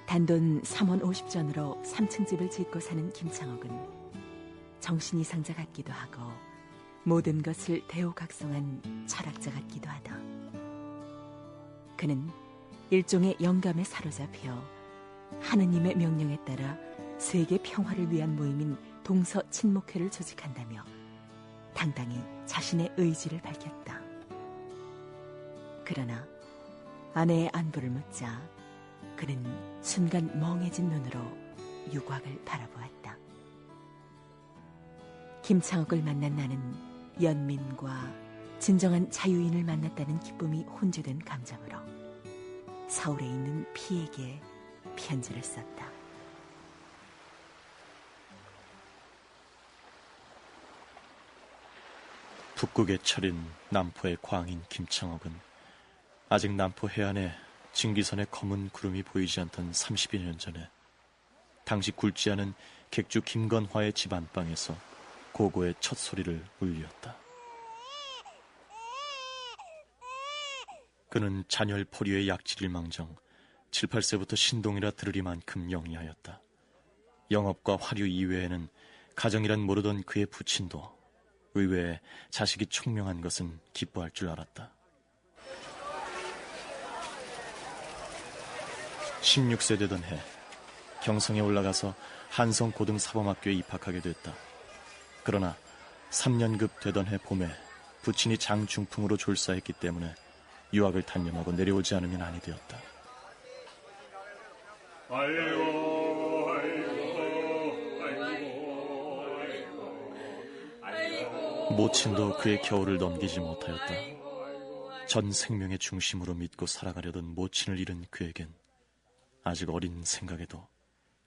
단돈 3원 50전으로 3층 집을 짓고 사는 김창옥은 정신이상자 같기도 하고 모든 것을 대우각성한 철학자 같기도 하다. 그는 일종의 영감에 사로잡혀 하느님의 명령에 따라 세계 평화를 위한 모임인 동서 친목회를 조직한다며 당당히 자신의 의지를 밝혔다. 그러나 아내의 안부를 묻자 그는 순간 멍해진 눈으로 유곽을 바라보았다. 김창옥을 만난 나는 연민과 진정한 자유인을 만났다는 기쁨이 혼재된 감정으로 서울에 있는 피에게 편지를 썼다. 북극의 철인 남포의 광인 김창옥은 아직 남포 해안에 증기선의 검은 구름이 보이지 않던 30여 년 전에 당시 굵지 않은 객주 김건화의 집 안방에서 고고의 첫 소리를 울렸다. 그는 잔열 포류의 약질일망정 7, 8세부터 신동이라 들으리만큼 영리하였다. 영업과 화류 이외에는 가정이란 모르던 그의 부친도 의외에 자식이 총명한 것은 기뻐할 줄 알았다. 16세 되던 해 경성에 올라가서 한성고등사범학교에 입학하게 됐다. 그러나 3년급 되던 해 봄에 부친이 장중풍으로 졸사했기 때문에 유학을 단념하고 내려오지 않으면 아니 되었다. 모친도 그의 겨울을 넘기지 못하였다. 전 생명의 중심으로 믿고 살아가려던 모친을 잃은 그에겐 아직 어린 생각에도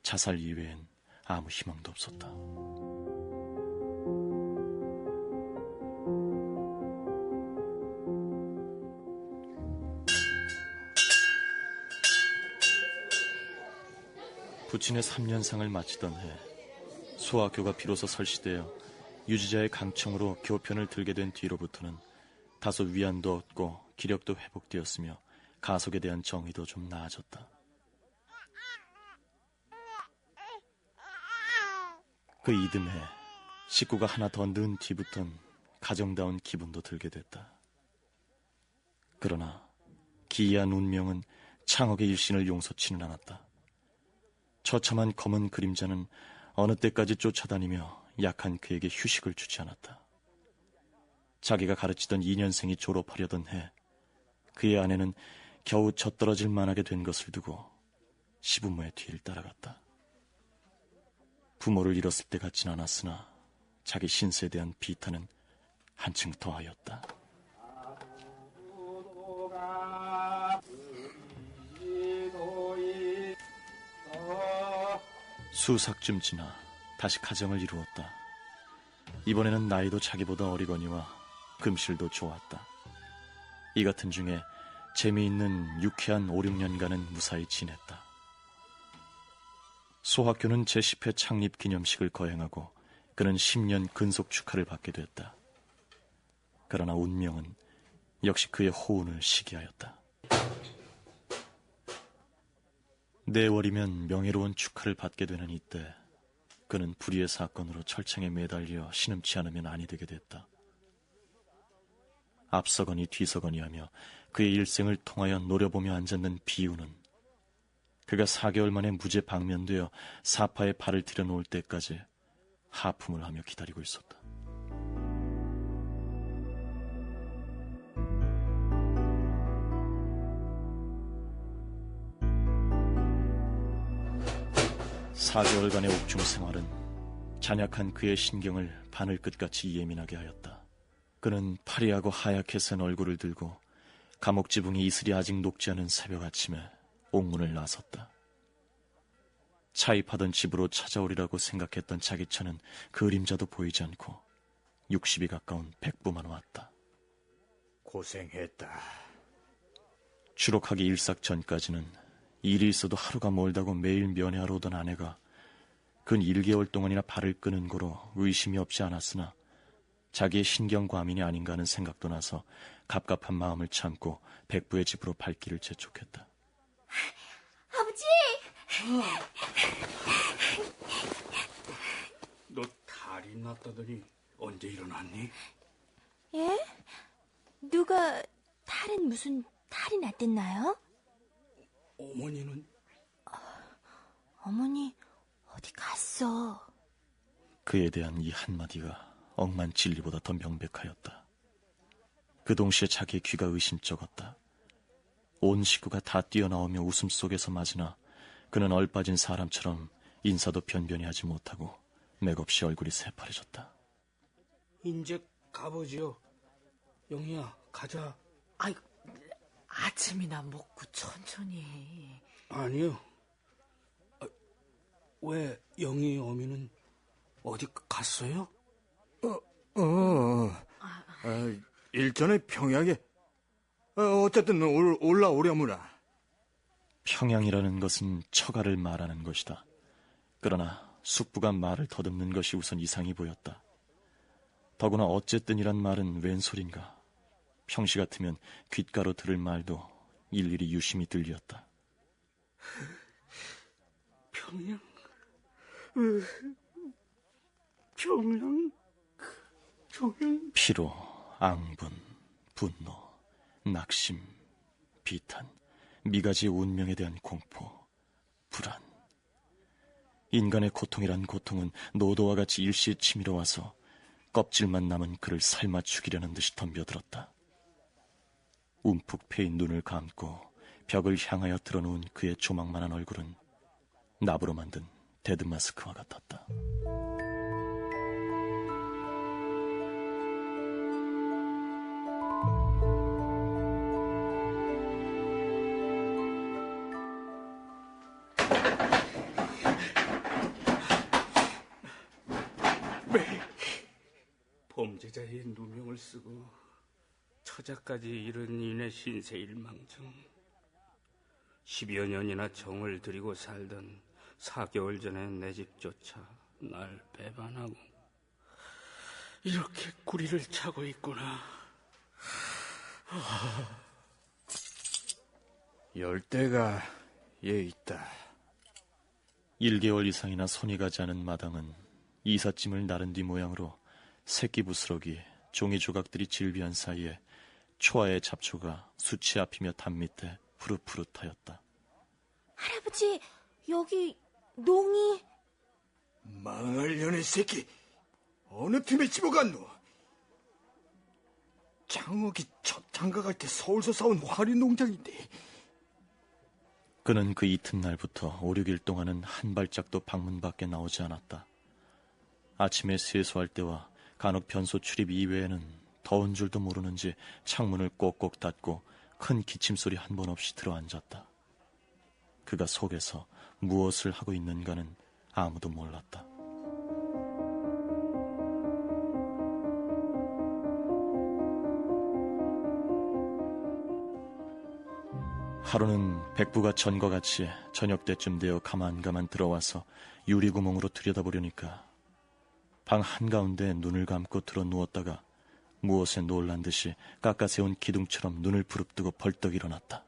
자살 이외엔 아무 희망도 없었다. 부친의 3년상을 마치던 해 소학교가 비로소 설치되어 유지자의 강청으로 교편을 들게 된 뒤로부터는 다소 위안도 얻고 기력도 회복되었으며 가속에 대한 정의도 좀 나아졌다. 그 이듬해 식구가 하나 더 는 뒤부턴 가정다운 기분도 들게 됐다. 그러나 기이한 운명은 창옥의 일신을 용서치는 않았다. 처참한 검은 그림자는 어느 때까지 쫓아다니며 약한 그에게 휴식을 주지 않았다. 자기가 가르치던 2년생이 졸업하려던 해 그의 아내는 겨우 젖떨어질 만하게 된 것을 두고 시부모의 뒤를 따라갔다. 부모를 잃었을 때 같진 않았으나 자기 신세에 대한 비탄은 한층 더하였다. 수삭쯤 지나 다시 가정을 이루었다. 이번에는 나이도 자기보다 어리거니와 금실도 좋았다. 이 같은 중에 재미있는 유쾌한 5, 6년간은 무사히 지냈다. 소학교는 제10회 창립 기념식을 거행하고 그는 10년 근속 축하를 받게 됐다. 그러나 운명은 역시 그의 호운을 시기하였다. 4월이면 명예로운 축하를 받게 되는 이때 그는 불의의 사건으로 철창에 매달려 신음치 않으면 아니 되게 됐다. 앞서거니 뒤서거니 하며 그의 일생을 통하여 노려보며 앉았는 비유는 그가 4개월 만에 무죄 방면되어 사파에 발을 들여놓을 때까지 하품을 하며 기다리고 있었다. (4개월간의 옥중 생활은 잔약한 그의 신경을 바늘끝같이 예민하게 하였다. 그는 파리하고 하얗게 센 얼굴을 들고 감옥 지붕이 이슬이 아직 녹지 않은 새벽 아침에 옥문을 나섰다. 차입하던 집으로 찾아오리라고 생각했던 자기 차는 그림자도 보이지 않고 60이 가까운 백부만 왔다. 고생했다. 추록하기 일삭 전까지는 일이 있어도 하루가 멀다고 매일 면회하러 오던 아내가 근 1개월 동안이나 발을 끄는 거로 의심이 없지 않았으나 자기의 신경과민이 아닌가 하는 생각도 나서 갑갑한 마음을 참고 백부의 집으로 발길을 재촉했다. 아버지! 너 탈이 났다더니 언제 일어났니? 예? 누가 탈은 무슨 탈이 났댔나요? 어머니는? 어머니 어디 갔어? 그에 대한 이 한마디가 억만 진리보다 더 명백하였다. 그 동시에 자기의 귀가 의심쩍었다. 온 식구가 다 뛰어나오며 웃음 속에서 맞으나 그는 얼빠진 사람처럼 인사도 변변히 하지 못하고 맥없이 얼굴이 새파래졌다. 인제 가보지요. 영희야, 가자. 아이, 아침이나 먹고 천천히 해. 아니요. 왜 영희 어미는 어디 갔어요? 일전에 평양에 어쨌든 올라오려무나. 평양이라는 것은 처가를 말하는 것이다. 그러나 숙부가 말을 더듬는 것이 우선 이상이 보였다. 더구나 어쨌든이란 말은 웬 소린가. 평시 같으면 귓가로 들을 말도 일일이 유심히 들렸다. 평양? 평양? 피로, 앙분, 분노, 낙심, 비탄, 미가지의 운명에 대한 공포, 불안. 인간의 고통이란 고통은 노도와 같이 일시에 치밀어 와서 껍질만 남은 그를 삶아 죽이려는 듯이 덤벼들었다. 움푹 패인 눈을 감고 벽을 향하여 드러놓은 그의 조망만한 얼굴은 납으로 만든 데드마스크와 같았다. 범죄자의 누명을 쓰고 처자까지 잃은 이내 신세일망정. 10여 년이나 정을 들이고 살던 4개월 전에 내 집조차 날 배반하고 이렇게 구리를 차고 있구나. 열대가 얘 있다. 1개월 이상이나 손이 가지 않은 마당은 이삿짐을 나른 뒤 모양으로 새끼 부스러기, 종이 조각들이 질비한 사이에 초아의 잡초가 수치 앞이며 담 밑에 푸릇푸릇하였다. 할아버지, 여기 농이... 망할 년의 새끼, 어느 틈에 집어갔노? 장옥이 첫 장가갈 때 서울서 사온 화리 농장인데. 그는 그 이튿날부터 5, 6일 동안은 한 발짝도 방문 밖에 나오지 않았다. 아침에 세수할 때와 간혹 변소 출입 이외에는 더운 줄도 모르는지 창문을 꼭꼭 닫고 큰 기침소리 한 번 없이 들어앉았다. 그가 속에서 무엇을 하고 있는가는 아무도 몰랐다. 하루는 백부가 전과 같이 저녁 때쯤 되어 가만가만 들어와서 유리구멍으로 들여다보려니까 방 한가운데 눈을 감고 들어 누웠다가 무엇에 놀란 듯이 깎아세운 기둥처럼 눈을 부릅뜨고 벌떡 일어났다.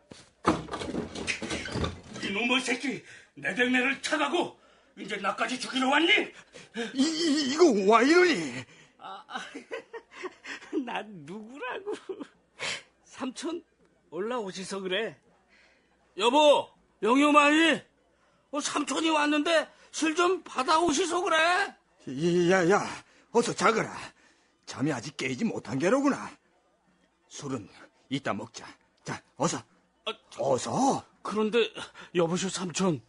이놈의 새끼, 내 백내를 차가고 이제 나까지 죽이러 왔니? 이거 와 이러니? 난 누구라고? 삼촌 올라오시서 그래. 여보, 영유마이, 삼촌이 왔는데 술 좀 받아오시소 그래. 야, 어서 자거라. 잠이 아직 깨지 못한 게로구나. 술은 이따 먹자. 자, 어서. 어서. 그런데 여보시오 삼촌,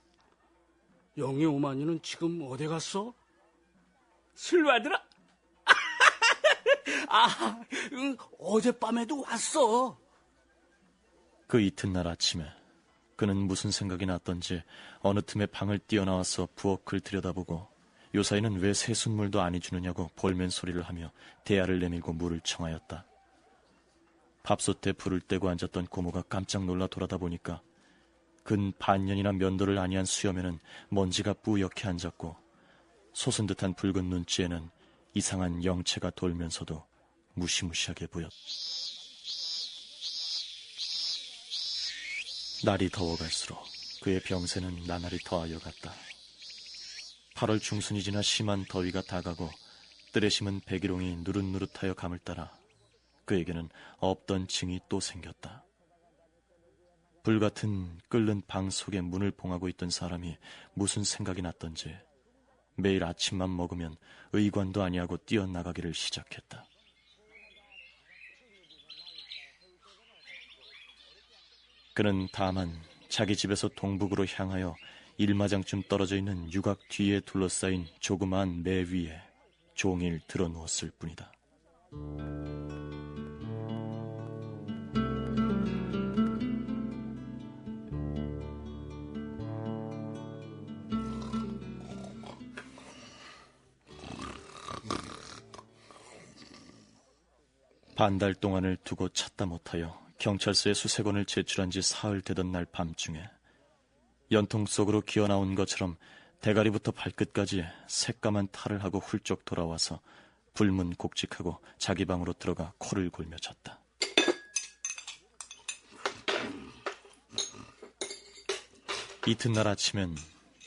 영희 오마니는 지금 어디 갔어? 술 받으러? 어젯밤에도 왔어. 그 이튿날 아침에 그는 무슨 생각이 났던지 어느 틈에 방을 뛰어나와서 부엌을 들여다보고 요사이는 왜 새순물도 아니 주느냐고 볼멘 소리를 하며 대야를 내밀고 물을 청하였다. 밥솥에 불을 떼고 앉았던 고모가 깜짝 놀라 돌아다 보니까 근 반년이나 면도를 아니한 수염에는 먼지가 뿌옇게 앉았고 솟은 듯한 붉은 눈치에는 이상한 영체가 돌면서도 무시무시하게 보였다. 날이 더워갈수록 그의 병세는 나날이 더하여 갔다. 8월 중순이 지나 심한 더위가 다가고 뜰에 심은 백일홍이 누릇누릇하여 감을 따라 그에게는 없던 징이 또 생겼다. 불같은 끓는 방 속에 문을 봉하고 있던 사람이 무슨 생각이 났던지 매일 아침만 먹으면 의관도 아니하고 뛰어나가기를 시작했다. 그는 다만 자기 집에서 동북으로 향하여 1마장쯤 떨어져 있는 유곽 뒤에 둘러싸인 조그마한 매 위에 종일 드러누웠을 뿐이다. 반달 동안을 두고 찾다 못하여 경찰서에 수색원을 제출한 지 사흘 되던 날 밤중에 연통 속으로 기어나온 것처럼 대가리부터 발끝까지 새까만 탈을 하고 훌쩍 돌아와서 불문곡직하고 자기 방으로 들어가 코를 골며 잤다. 이튿날 아침엔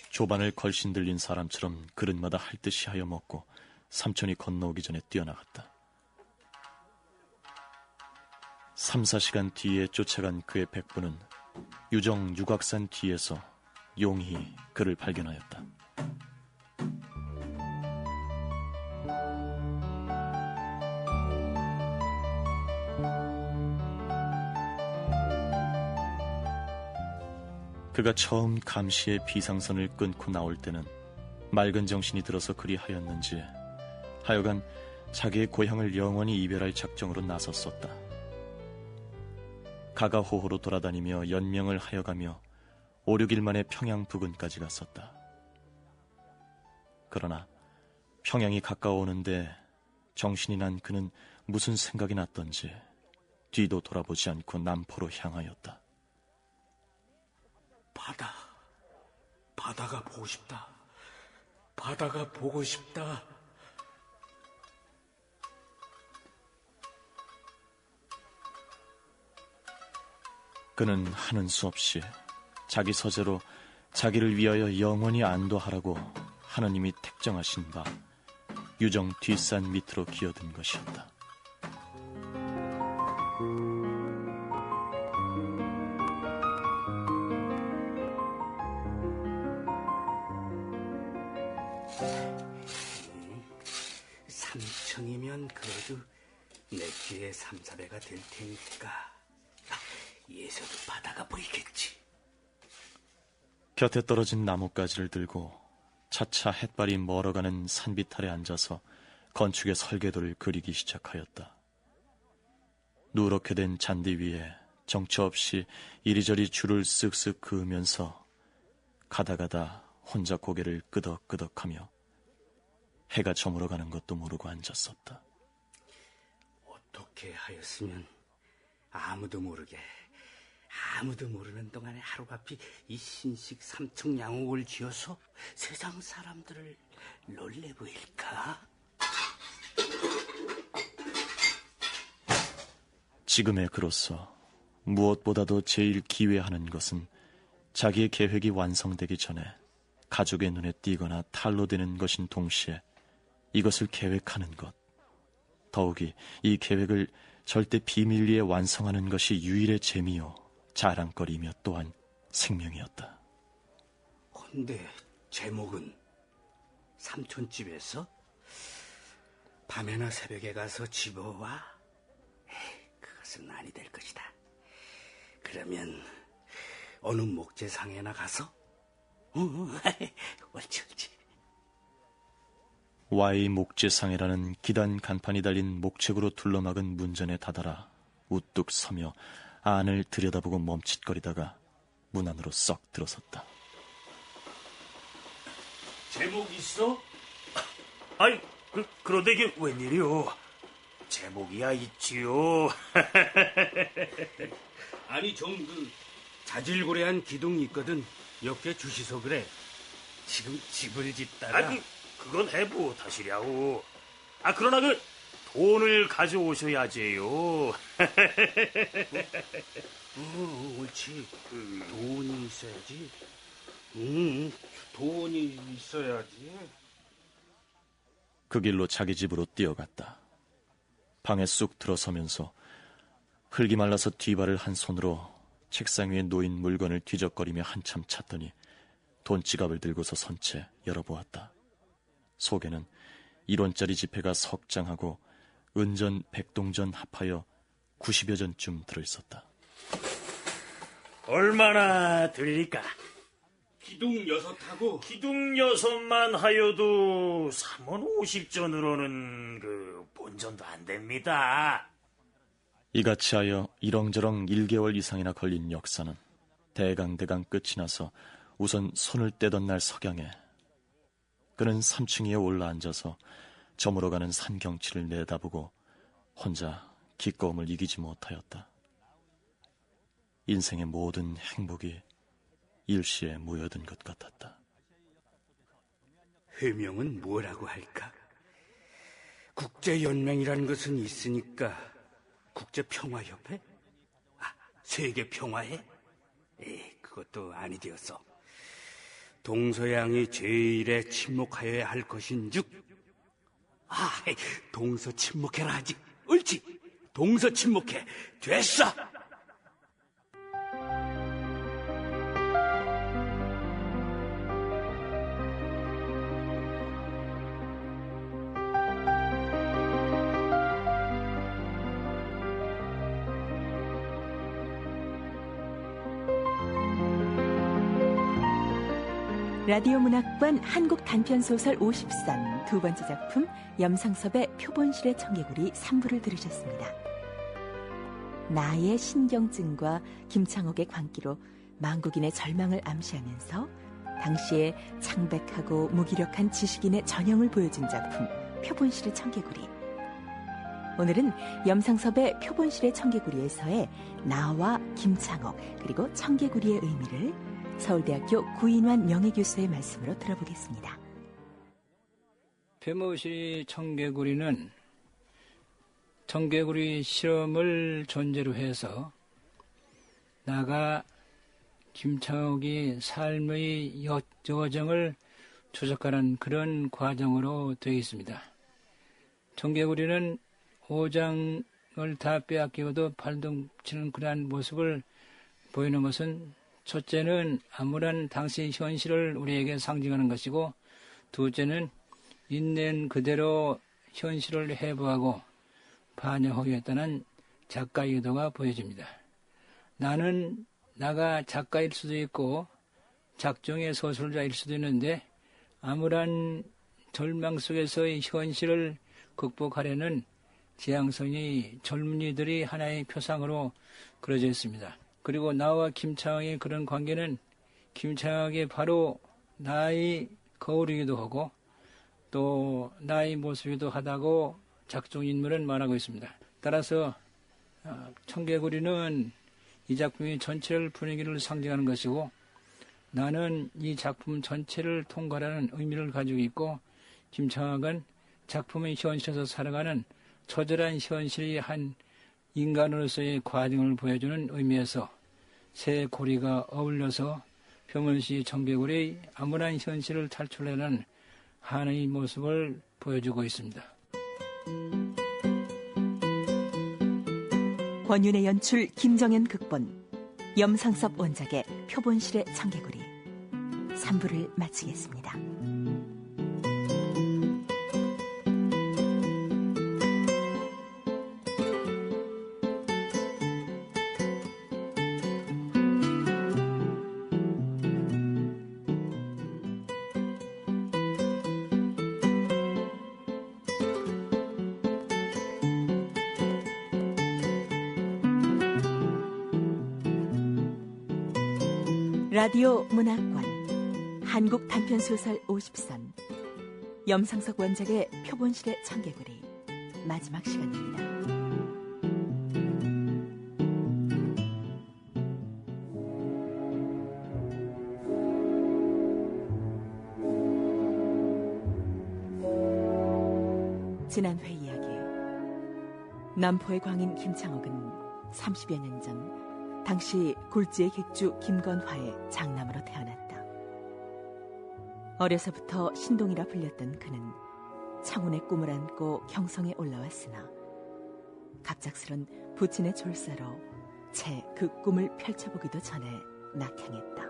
조반을 걸신 들린 사람처럼 그릇마다 할 듯이 하여 먹고 삼촌이 건너오기 전에 뛰어나갔다. 3, 4시간 뒤에 쫓아간 그의 백부는 유정 유곽산 뒤에서 용히 그를 발견하였다. 그가 처음 감시의 비상선을 끊고 나올 때는 맑은 정신이 들어서 그리 하였는지 하여간 자기의 고향을 영원히 이별할 작정으로 나섰었다. 가가호호로 돌아다니며 연명을 하여가며 5, 6일 만에 평양 부근까지 갔었다. 그러나 평양이 가까워오는데 정신이 난 그는 무슨 생각이 났던지 뒤도 돌아보지 않고 남포로 향하였다. 바다가 보고 싶다. 바다가 보고 싶다. 그는 하는 수 없이 자기 서재로 자기를 위하여 영원히 안도하라고 하느님이 택정하신 바 유정 뒷산 밑으로 기어든 것이었다. 삼층이면 그래도 내 귀에 3, 4배가 될 테니까 예서도 바다가 보이겠지. 곁에 떨어진 나뭇가지를 들고 차차 햇발이 멀어가는 산비탈에 앉아서 건축의 설계도를 그리기 시작하였다. 누렇게 된 잔디 위에 정처 없이 이리저리 줄을 쓱쓱 그으면서 가다가다 혼자 고개를 끄덕끄덕하며 해가 저물어가는 것도 모르고 앉았었다. 어떻게 하였으면 아무도 모르는 동안에 하루바피 이 신식 삼층 양옥을 지어서 세상 사람들을 놀래 보일까? 지금의 그로서 무엇보다도 제일 기회하는 것은 자기의 계획이 완성되기 전에 가족의 눈에 띄거나 탈로 되는 것인 동시에 이것을 계획하는 것, 더욱이 이 계획을 절대 비밀리에 완성하는 것이 유일의 재미요 자랑거리이며 또한 생명이었다. 근데 제목은 삼촌집에서 밤에나 새벽에 가서 집어와? 그것은 아니 될 것이다. 그러면 어느 목재상에나 가서? 옳지. Y 목재상이라는 기단 간판이 달린 목책으로 둘러막은 문전에 다다라 우뚝 서며 안을 들여다보고 멈칫거리다가 문 안으로 썩 들어섰다. 제목 있어? 아이, 그런데 이게 웬일이요? 제목이야 있지요. 아니 좀 자질구레한 기둥이 있거든. 몇 개 주시소 그래. 지금 집을 짓다가. 그건 해보 다시랴오. 그러나 돈을 가져오셔야지요. 옳지. 돈이 있어야지. 돈이 있어야지. 그 길로 자기 집으로 뛰어갔다. 방에 쑥 들어서면서 흙이 말라서 뒤발을 한 손으로 책상 위에 놓인 물건을 뒤적거리며 한참 찾더니 돈지갑을 들고서 선 채 열어보았다. 속에는 1원짜리 지폐가 석 장하고 은전, 백동전 합하여 90여 전쯤 들어있었다. 얼마나 드릴까? 기둥 6하고 기둥 6만 하여도 3원 50전으로는 본전도 안 됩니다. 이같이 하여 이렁저렁 1개월 이상이나 걸린 역사는 대강대강 끝이 나서 우선 손을 떼던 날 석양에 그는 3층 위에 올라앉아서 저물어가는 산 경치를 내다보고 혼자 기꺼움을 이기지 못하였다. 인생의 모든 행복이 일시에 모여든 것 같았다. 회명은 뭐라고 할까? 국제연맹이라는 것은 있으니까 국제평화협회? 세계평화회? 그것도 아니되었어. 동서양이 제일에 침묵하여야 할 것인즉 동서 침묵해라 하지. 옳지. 동서 침묵해. 됐어. 라디오 문학관 한국 단편소설 53 두 번째 작품 염상섭의 표본실의 청개구리 3부를 들으셨습니다. 나의 신경증과 김창옥의 광기로 망국인의 절망을 암시하면서 당시의 창백하고 무기력한 지식인의 전형을 보여준 작품 표본실의 청개구리. 오늘은 염상섭의 표본실의 청개구리에서의 나와 김창옥 그리고 청개구리의 의미를 서울대학교 구인환 명예교수의 말씀으로 들어보겠습니다. 표본실의 청개구리는 청개구리 실험을 전제로 해서 나가 김창옥이 삶의 여정을 추적하는 그런 과정으로 되어 있습니다. 청개구리는 5장을 다 빼앗기고도 발동치는 그러한 모습을 보이는 것은 첫째는 암울한 당시 현실을 우리에게 상징하는 것이고 둘째는 있는 그대로 현실을 해부하고 반영하겠다는 작가의 의도가 보여집니다. 나는 나가 작가일 수도 있고 작정의 소설자일 수도 있는데 암울한 절망 속에서의 현실을 극복하려는 지향성이 젊은이들이 하나의 표상으로 그려져 있습니다. 그리고 나와 김창옥의 그런 관계는 김창옥이 바로 나의 거울이기도 하고 또 나의 모습이기도 하다고 작중인물은 말하고 있습니다. 따라서 청개구리는 이 작품의 전체를 분위기를 상징하는 것이고 나는 이 작품 전체를 통과하는 의미를 가지고 있고 김창옥은 작품의 현실에서 살아가는 처절한 현실이 한 인간으로서의 과정을 보여주는 의미에서 세 고리가 어울려서 표본실의 청개구리의 암울한 현실을 탈출하는 하나의 모습을 보여주고 있습니다. 권윤의 연출, 김정현 극본, 염상섭 원작의 표본실의 청개구리 3부를 마치겠습니다. 라디오 문학관 한국 단편소설 50선 염상석 원작의 표본실의 청개구리 마지막 시간입니다. 지난 회 이야기. 남포의 광인 김창옥은 30여 년 전 당시 굴지의 객주 김건화의 장남으로 태어났다. 어려서부터 신동이라 불렸던 그는 창운의 꿈을 안고 경성에 올라왔으나 갑작스런 부친의 졸사로 채 그 꿈을 펼쳐보기도 전에 낙향했다.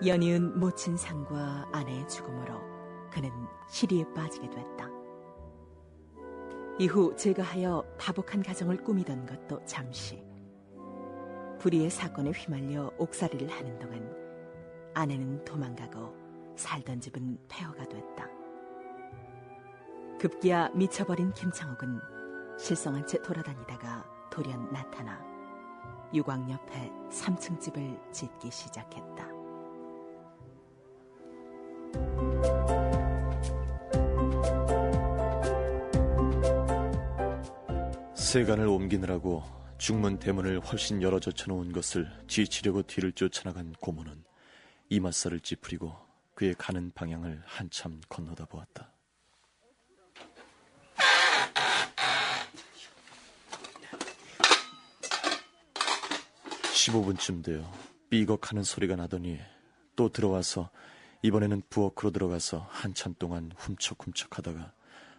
연이은 모친 상과 아내의 죽음으로 그는 시리에 빠지게 됐다. 이후 제가하여 다복한 가정을 꾸미던 것도 잠시. 불의의 사건에 휘말려 옥살이를 하는 동안 아내는 도망가고 살던 집은 폐허가 됐다. 급기야 미쳐버린 김창옥은 실성한 채 돌아다니다가 돌연 나타나 유광 옆에 3층 집을 짓기 시작했다. 세간을 옮기느라고 중문 대문을 훨씬 열어 젖혀놓은 것을 지치려고 뒤를 쫓아나간 고모는 이맛살을 찌푸리고 그의 가는 방향을 한참 건너다 보았다. 15분쯤 되어 삐걱하는 소리가 나더니 또 들어와서 이번에는 부엌으로 들어가서 한참 동안 훔척훔척하다가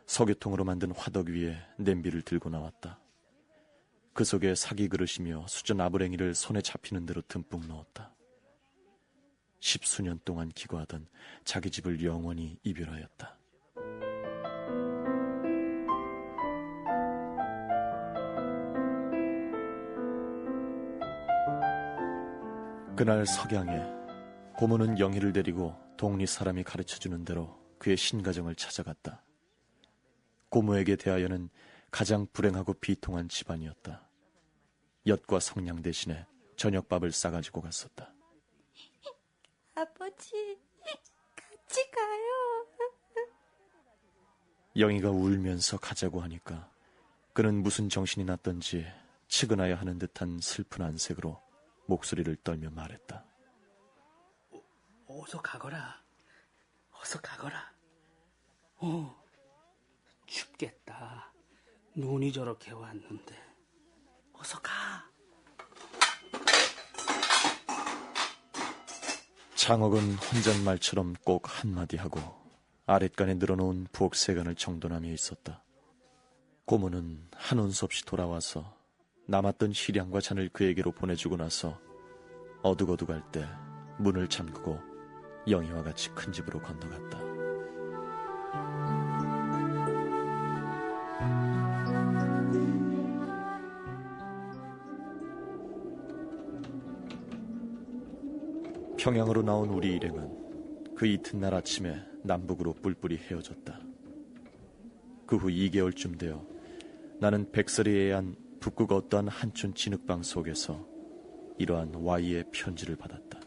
석유통으로 만든 화덕 위에 냄비를 들고 나왔다. 그 속에 사기 그릇이며 수저 나부랭이를 손에 잡히는 대로 듬뿍 넣었다. 10수년 동안 기거하던 자기 집을 영원히 이별하였다. 그날 석양에 고모는 영희를 데리고 동리 사람이 가르쳐주는 대로 그의 신가정을 찾아갔다. 고모에게 대하여는 가장 불행하고 비통한 집안이었다. 엿과 성냥 대신에 저녁밥을 싸가지고 갔었다. 아버지, 같이 가요. 영희가 울면서 가자고 하니까 그는 무슨 정신이 났던지 측은하여 하는 듯한 슬픈 안색으로 목소리를 떨며 말했다. 어서 가거라. 어서 가거라. 춥겠다. 눈이 저렇게 왔는데. 어서 가. 창옥은 혼잣말처럼 꼭 한마디 하고 아랫간에 늘어놓은 부엌 세간을 정돈하며 있었다. 고모는 한운 수 없이 돌아와서 남았던 시량과 잔을 그에게로 보내주고 나서 어둑어둑할 때 문을 잠그고 영희와 같이 큰 집으로 건너갔다. 평양으로 나온 우리 일행은 그 이튿날 아침에 남북으로 뿔뿔이 헤어졌다. 그 후 2개월쯤 되어 나는 백설이에 의한 북극 어떠한 한촌 진흙방 속에서 이러한 Y의 편지를 받았다.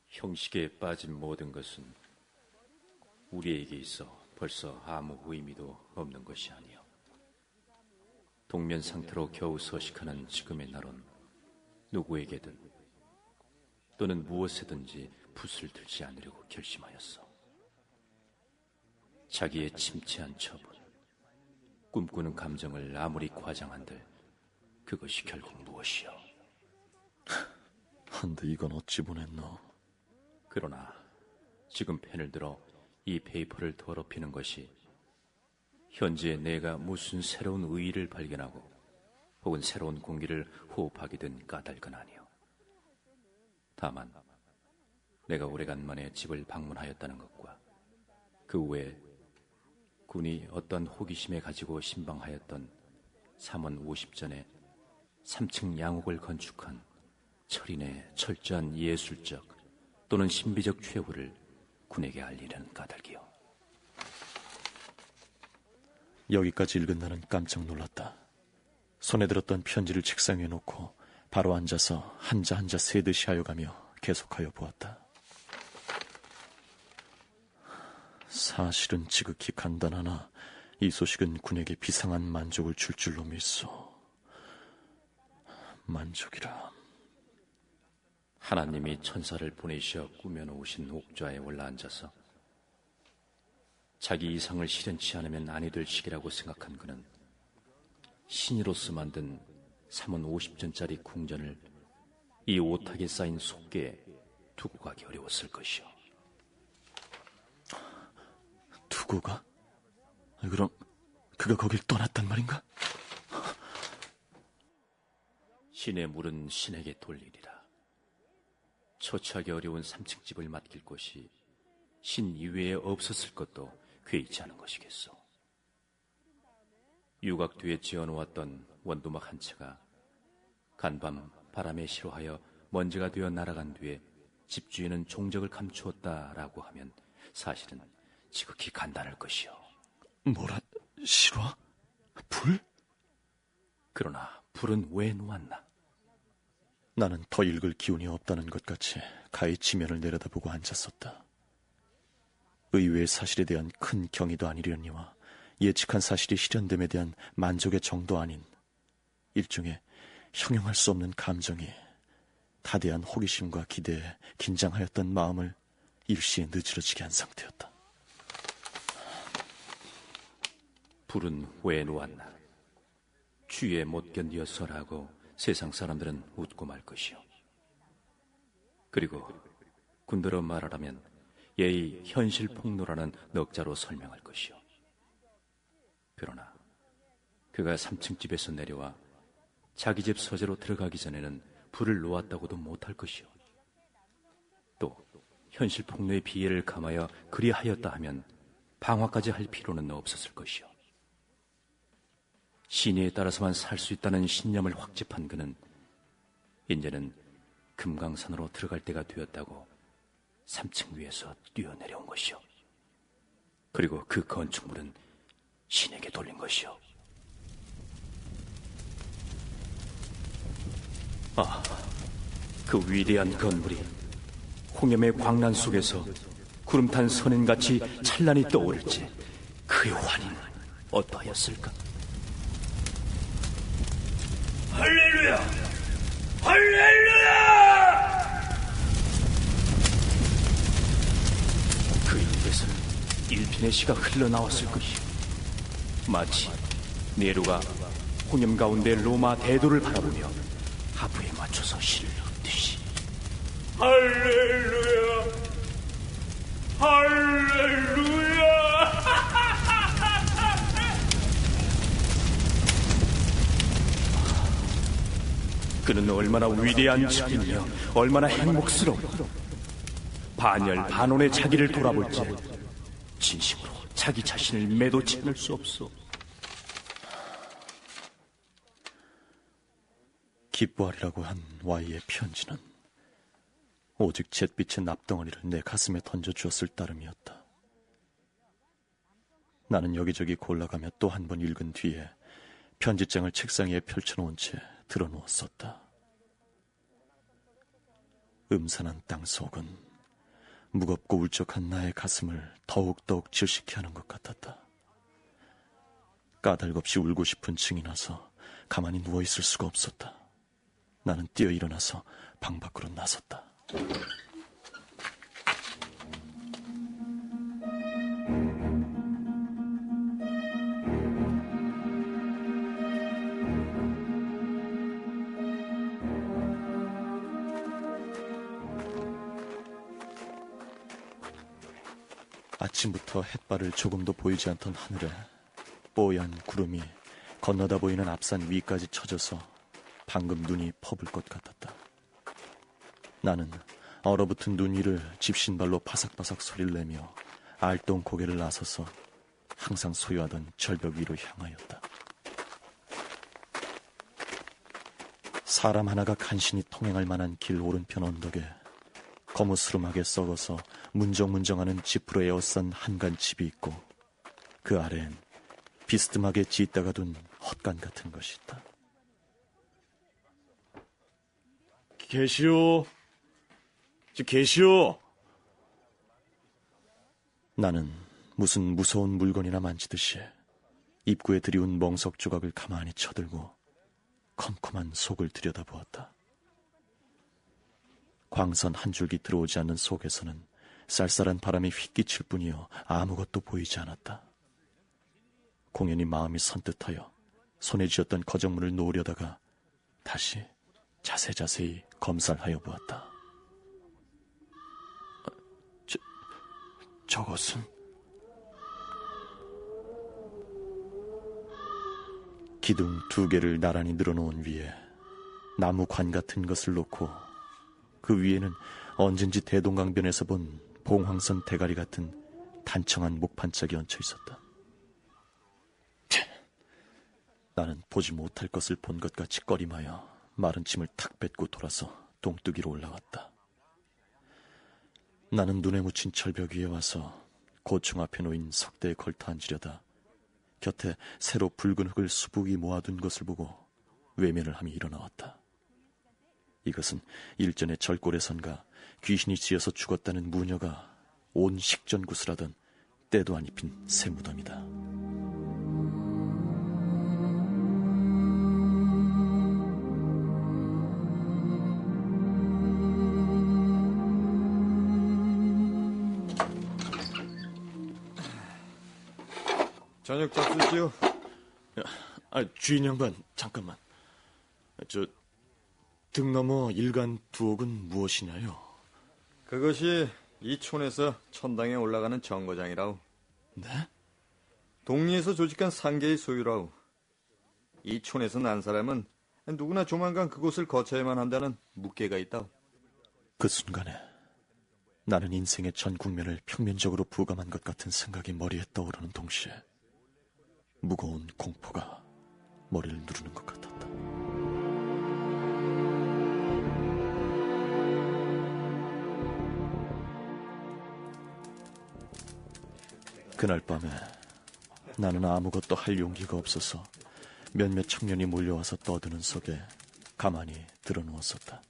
형식에 빠진 모든 것은 우리에게 있어 벌써 아무 의미도 없는 것이 아니오. 동면 상태로 겨우 서식하는 지금의 나론 누구에게든 또는 무엇에든지 붓을 들지 않으려고 결심하였어. 자기의 침체한 처분, 꿈꾸는 감정을 아무리 과장한들 그것이 결국 무엇이오? 한데 이건 어찌 보냈노? 그러나 지금 펜을 들어 이 페이퍼를 더럽히는 것이 현재 내가 무슨 새로운 의의를 발견하고 혹은 새로운 공기를 호흡하게 된 까닭은 아니오. 다만 내가 오래간만에 집을 방문하였다는 것과 그 후에 군이 어떤 호기심에 가지고 신방하였던 3원 50전에 3층 양옥을 건축한 철인의 철저한 예술적 또는 신비적 최후를 군에게 알리려는 까닭이오. 여기까지 읽은 나는 깜짝 놀랐다. 손에 들었던 편지를 책상 위에 놓고 바로 앉아서 한자 한자 세듯이 하여가며 계속하여 보았다. 사실은 지극히 간단하나 이 소식은 군에게 비상한 만족을 줄 줄로 믿소. 만족이라. 하나님이 천사를 보내시어 꾸며놓으신 옥좌에 올라앉아서 자기 이상을 실현치 않으면 아니 될 시기라고 생각한 그는 신이로서 만든 3원 50전짜리 궁전을 이 오탁에 쌓인 속개에 두고 가기 어려웠을 것이요. 두고 가? 그럼 그가 거길 떠났단 말인가? 신의 물은 신에게 돌리리라. 처치하기 어려운 3층 집을 맡길 곳이 신 이외에 없었을 것도 괴이치 않은 것이겠소. 유곽 뒤에 지어놓았던 원두막 한 채가 간밤 바람에 실어하여 먼지가 되어 날아간 뒤에 집주인은 종적을 감추었다라고 하면 사실은 지극히 간단할 것이요. 뭐라? 실화? 불? 그러나 불은 왜 놓았나? 나는 더 읽을 기운이 없다는 것 같이 가히 지면을 내려다보고 앉았었다. 의외의 사실에 대한 큰 경의도 아니려니와 예측한 사실이 실현됨에 대한 만족의 정도 아닌 일종의 형용할 수 없는 감정이 다대한 호기심과 기대에 긴장하였던 마음을 일시에 느지러지게 한 상태였다. 불은 왜 놓았나? 추위에 못 견디어서라고 세상 사람들은 웃고 말 것이요. 그리고 군대로 말하라면 예의 현실 폭로라는 넉자로 설명할 것이요. 그러나 그가 3층 집에서 내려와 자기 집 서재로 들어가기 전에는 불을 놓았다고도 못할 것이요. 또 현실 폭로의 비애를 감하여 그리하였다 하면 방화까지 할 필요는 없었을 것이요. 신의에 따라서만 살 수 있다는 신념을 확집한 그는 이제는 금강산으로 들어갈 때가 되었다고 3층 위에서 뛰어내려온 것이요. 그리고 그 건축물은 신에게 돌린 것이요. 그 위대한 건물이 홍염의 광란 속에서 구름탄 선행같이 찬란히 떠오를 때 그의 환희는 어떠하였을까? 할렐루야! 할렐루야! 그 입에서는 일핀의 시가 흘러나왔을 것이요. 마치 네로가 홍염 가운데 로마 대도를 바라보며 하프에 맞춰서 시를 읊듯이. 할렐루야! 할렐루야! 그는 얼마나 위대한 자이며 얼마나 행복스러워. 반열 반원의 자기를 돌아볼 때 진심으로 자기 자신을 매도치 않을 수 없어. 기뻐하리라고 한 Y의 편지는 오직 잿빛의 납덩어리를 내 가슴에 던져주었을 따름이었다. 나는 여기저기 골라가며 또 한 번 읽은 뒤에 편지장을 책상 위에 펼쳐놓은 채 들어누웠었다. 음산한 땅 속은 무겁고 울적한 나의 가슴을 더욱더욱 질식케 하는 것 같았다. 까닭없이 울고 싶은 층이 나서 가만히 누워있을 수가 없었다. 나는 뛰어 일어나서 방 밖으로 나섰다. 아침부터 햇발을 조금도 보이지 않던 하늘에 뽀얀 구름이 건너다 보이는 앞산 위까지 쳐져서 방금 눈이 퍼블 것 같았다. 나는 얼어붙은 눈 위를 집신발로 바삭바삭 소리를 내며 알똥 고개를 나서서 항상 소유하던 절벽 위로 향하였다. 사람 하나가 간신히 통행할 만한 길 오른편 언덕에 거무스름하게 썩어서 문정문정하는 지프로 에워싼 한간 집이 있고 그 아래엔 비스듬하게 짓다가 둔 헛간 같은 것이 있다. 계시오. 계시오. 나는 무슨 무서운 물건이나 만지듯이 입구에 들이운 멍석 조각을 가만히 쳐들고 컴컴한 속을 들여다보았다. 광선 한 줄기 들어오지 않는 속에서는 쌀쌀한 바람이 휘끼칠 뿐이요 아무것도 보이지 않았다. 공연히 마음이 선뜻하여 손에 쥐었던 거정문을 놓으려다가 다시 자세히 검살하여 보았다. 저것은 기둥 2개를 나란히 늘어놓은 위에 나무 관 같은 것을 놓고 그 위에는 언젠지 대동강변에서 본 봉황선 대가리 같은 단청한 목판짝이 얹혀 있었다. 나는 보지 못할 것을 본 것 같이 꺼림하여 마른 침을 탁 뱉고 돌아서 똥뚜기로 올라갔다. 나는 눈에 묻힌 절벽 위에 와서 고층 앞에 놓인 석대에 걸터 앉으려다 곁에 새로 붉은 흙을 수북이 모아둔 것을 보고 외면을 하며 일어나왔다. 이것은 일전에 절골에선가 귀신이 지어서 죽었다는 무녀가 온 식전구슬하던 때도 안 입힌 새 무덤이다. 저녁 잡수시오. 주인 양반, 잠깐만. 등 너머 일간 두옥은 무엇이냐요? 그것이 이 촌에서 천당에 올라가는 정거장이라우. 네? 동리에서 조직한 상계의 소유라우. 이 촌에서 난 사람은 누구나 조만간 그곳을 거쳐야만 한다는 묵계가 있다우. 그 순간에 나는 인생의 전 국면을 평면적으로 부감한 것 같은 생각이 머리에 떠오르는 동시에 무거운 공포가 머리를 누르는 것 같았다. 그날 밤에 나는 아무것도 할 용기가 없어서 몇몇 청년이 몰려와서 떠드는 속에 가만히 드러누웠었다.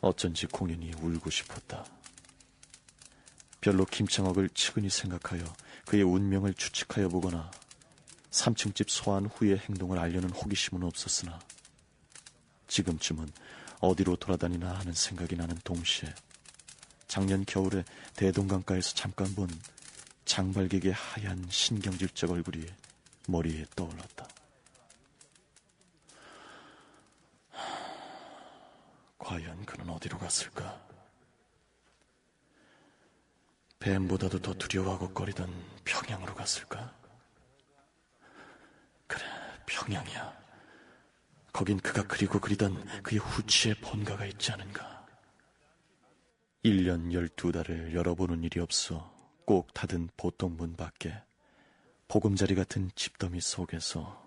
어쩐지 공연히 울고 싶었다. 별로 김창옥을 측은히 생각하여 그의 운명을 추측하여 보거나 3층집 소환 후의 행동을 알려는 호기심은 없었으나 지금쯤은 어디로 돌아다니나 하는 생각이 나는 동시에 작년 겨울에 대동강가에서 잠깐 본 장발객의 하얀 신경질적 얼굴이 머리에 떠올랐다. 과연 그는 어디로 갔을까? 뱀보다도 더 두려워하고 꺼리던 평양으로 갔을까? 그래, 평양이야. 거긴 그가 그리고 그리던 그의 후치의 본가가 있지 않은가. 1년 12달을 열어보는 일이 없어 꼭 닫은 보통 문 밖에 보금자리 같은 집더미 속에서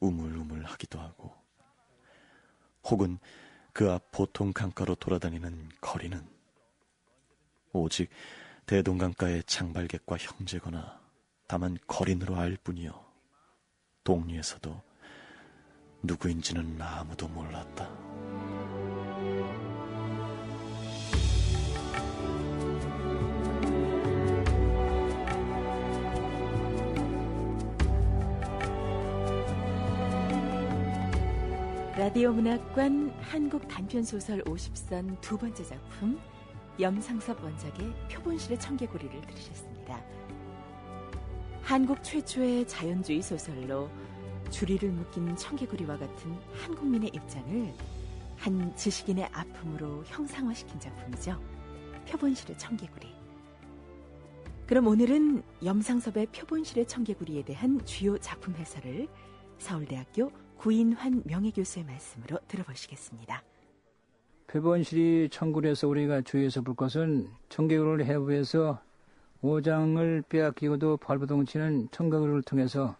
우물우물하기도 하고, 혹은 그 앞 보통 강가로 돌아다니는 거리는 오직 대동강가의 장발객과 형제거나 다만 거린으로 알 뿐이요 동리에서도 누구인지는 아무도 몰랐다. 라디오 문학관 한국 단편소설 50선 두 번째 작품 염상섭 원작의 표본실의 청개구리를 들으셨습니다. 한국 최초의 자연주의 소설로 주리를 묶인 청개구리와 같은 한국민의 입장을 한 지식인의 아픔으로 형상화시킨 작품이죠. 표본실의 청개구리. 그럼 오늘은 염상섭의 표본실의 청개구리에 대한 주요 작품 해설을 서울대학교 구인환 명예교수의 말씀으로 들어보시겠습니다. 표본실이 청구리에서 우리가 주의해서 볼 것은 청개구리를 해부해서 오장을 빼앗기고도 발버둥치는 청개구리를 통해서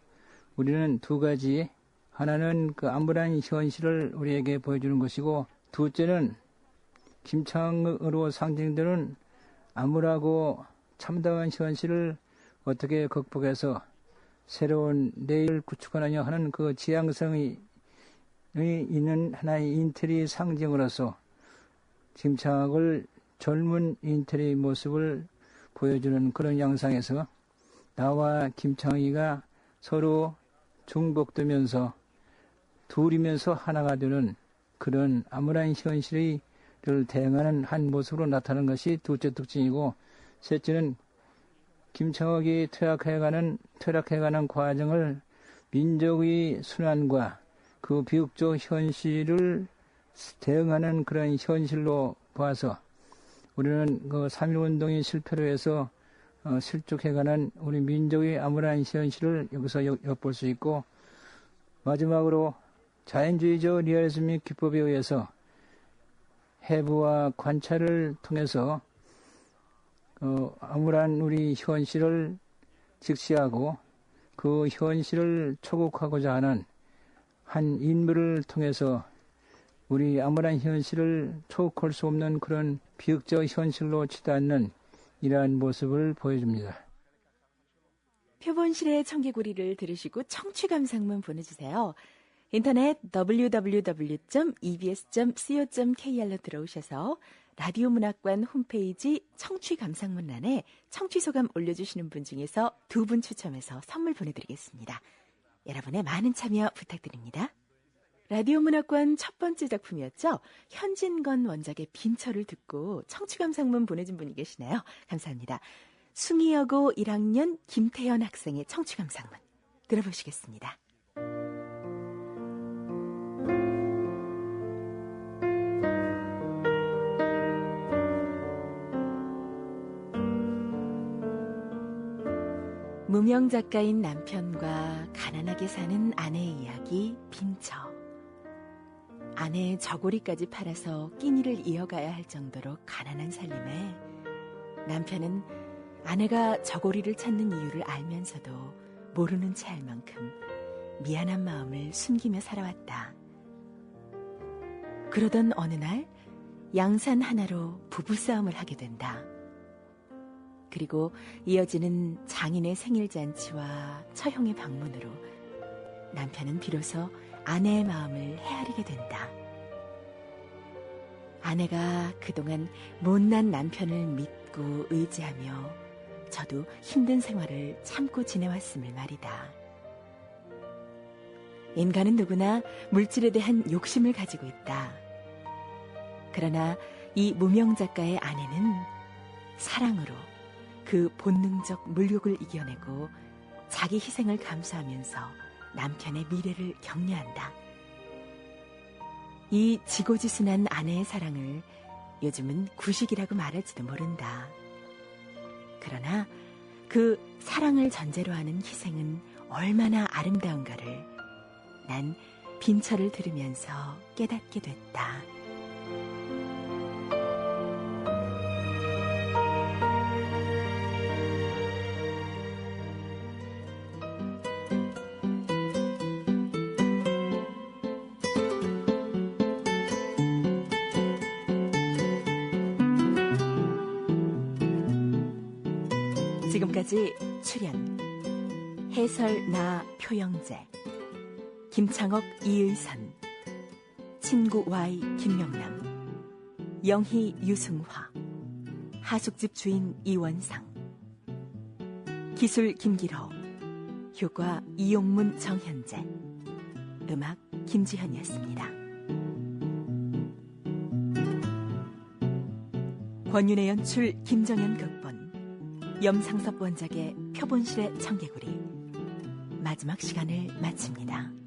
우리는 두 가지, 하나는 그 암울한 현실을 우리에게 보여주는 것이고, 둘째는 김창으로 상징되는 암울하고 참담한 현실을 어떻게 극복해서 새로운 내일을 구축하느냐 하는 그 지향성이 있는 하나의 인텔의 상징으로서 김창학을 젊은 인텔의 모습을 보여주는 그런 양상에서 나와 김창희가 서로 중복되면서 둘이면서 하나가 되는 그런 암울한 현실을 대응하는 한 모습으로 나타나는 것이 둘째 특징이고, 셋째는 김창학이 퇴락해가는 과정을 민족의 순환과 그 비극적 현실을 대응하는 그런 현실로 봐서 우리는 그 3.1운동이 실패로 해서 실족해가는 우리 민족의 암울한 현실을 여기서 엿볼 수 있고, 마지막으로 자연주의적 리얼리즘의 기법에 의해서 해부와 관찰을 통해서 암울한 우리 현실을 직시하고 그 현실을 초국하고자 하는 한 인물을 통해서 우리 암울한 현실을 초국할 수 없는 그런 비극적 현실로 치닫는 이러한 모습을 보여줍니다. 표본실의 청개구리를 들으시고 청취감상문 보내주세요. 인터넷 www.ebs.co.kr로 들어오셔서 라디오 문학관 홈페이지 청취감상문란에 청취소감 올려주시는 분 중에서 2분 추첨해서 선물 보내드리겠습니다. 여러분의 많은 참여 부탁드립니다. 라디오 문학관 첫 번째 작품이었죠. 현진건 원작의 빈철을 듣고 청취감상문 보내준 분이 계시네요. 감사합니다. 숭이여고 1학년 김태현 학생의 청취감상문 들어보시겠습니다. 무명 작가인 남편과 가난하게 사는 아내의 이야기 빈처. 아내의 저고리까지 팔아서 끼니를 이어가야 할 정도로 가난한 살림에 남편은 아내가 저고리를 찾는 이유를 알면서도 모르는 채 할 만큼 미안한 마음을 숨기며 살아왔다. 그러던 어느 날 양산 하나로 부부싸움을 하게 된다. 그리고 이어지는 장인의 생일잔치와 처형의 방문으로 남편은 비로소 아내의 마음을 헤아리게 된다. 아내가 그동안 못난 남편을 믿고 의지하며 저도 힘든 생활을 참고 지내왔음을 말이다. 인간은 누구나 물질에 대한 욕심을 가지고 있다. 그러나 이 무명 작가의 아내는 사랑으로 그 본능적 물욕을 이겨내고 자기 희생을 감수하면서 남편의 미래를 격려한다. 이 지고지순한 아내의 사랑을 요즘은 구식이라고 말할지도 모른다. 그러나 그 사랑을 전제로 하는 희생은 얼마나 아름다운가를 난 빈철을 들으면서 깨닫게 됐다. 지금까지 출연 해설 나 표영재, 김창업 이의선, 친구 Y 김명남, 영희 유승화, 하숙집 주인 이원상, 기술 김기호, 효과 이용문 정현재, 음악 김지현이었습니다. 권윤의 연출 김정현 극본, 염상섭 원작의 표본실의 청개구리 마지막 시간을 마칩니다.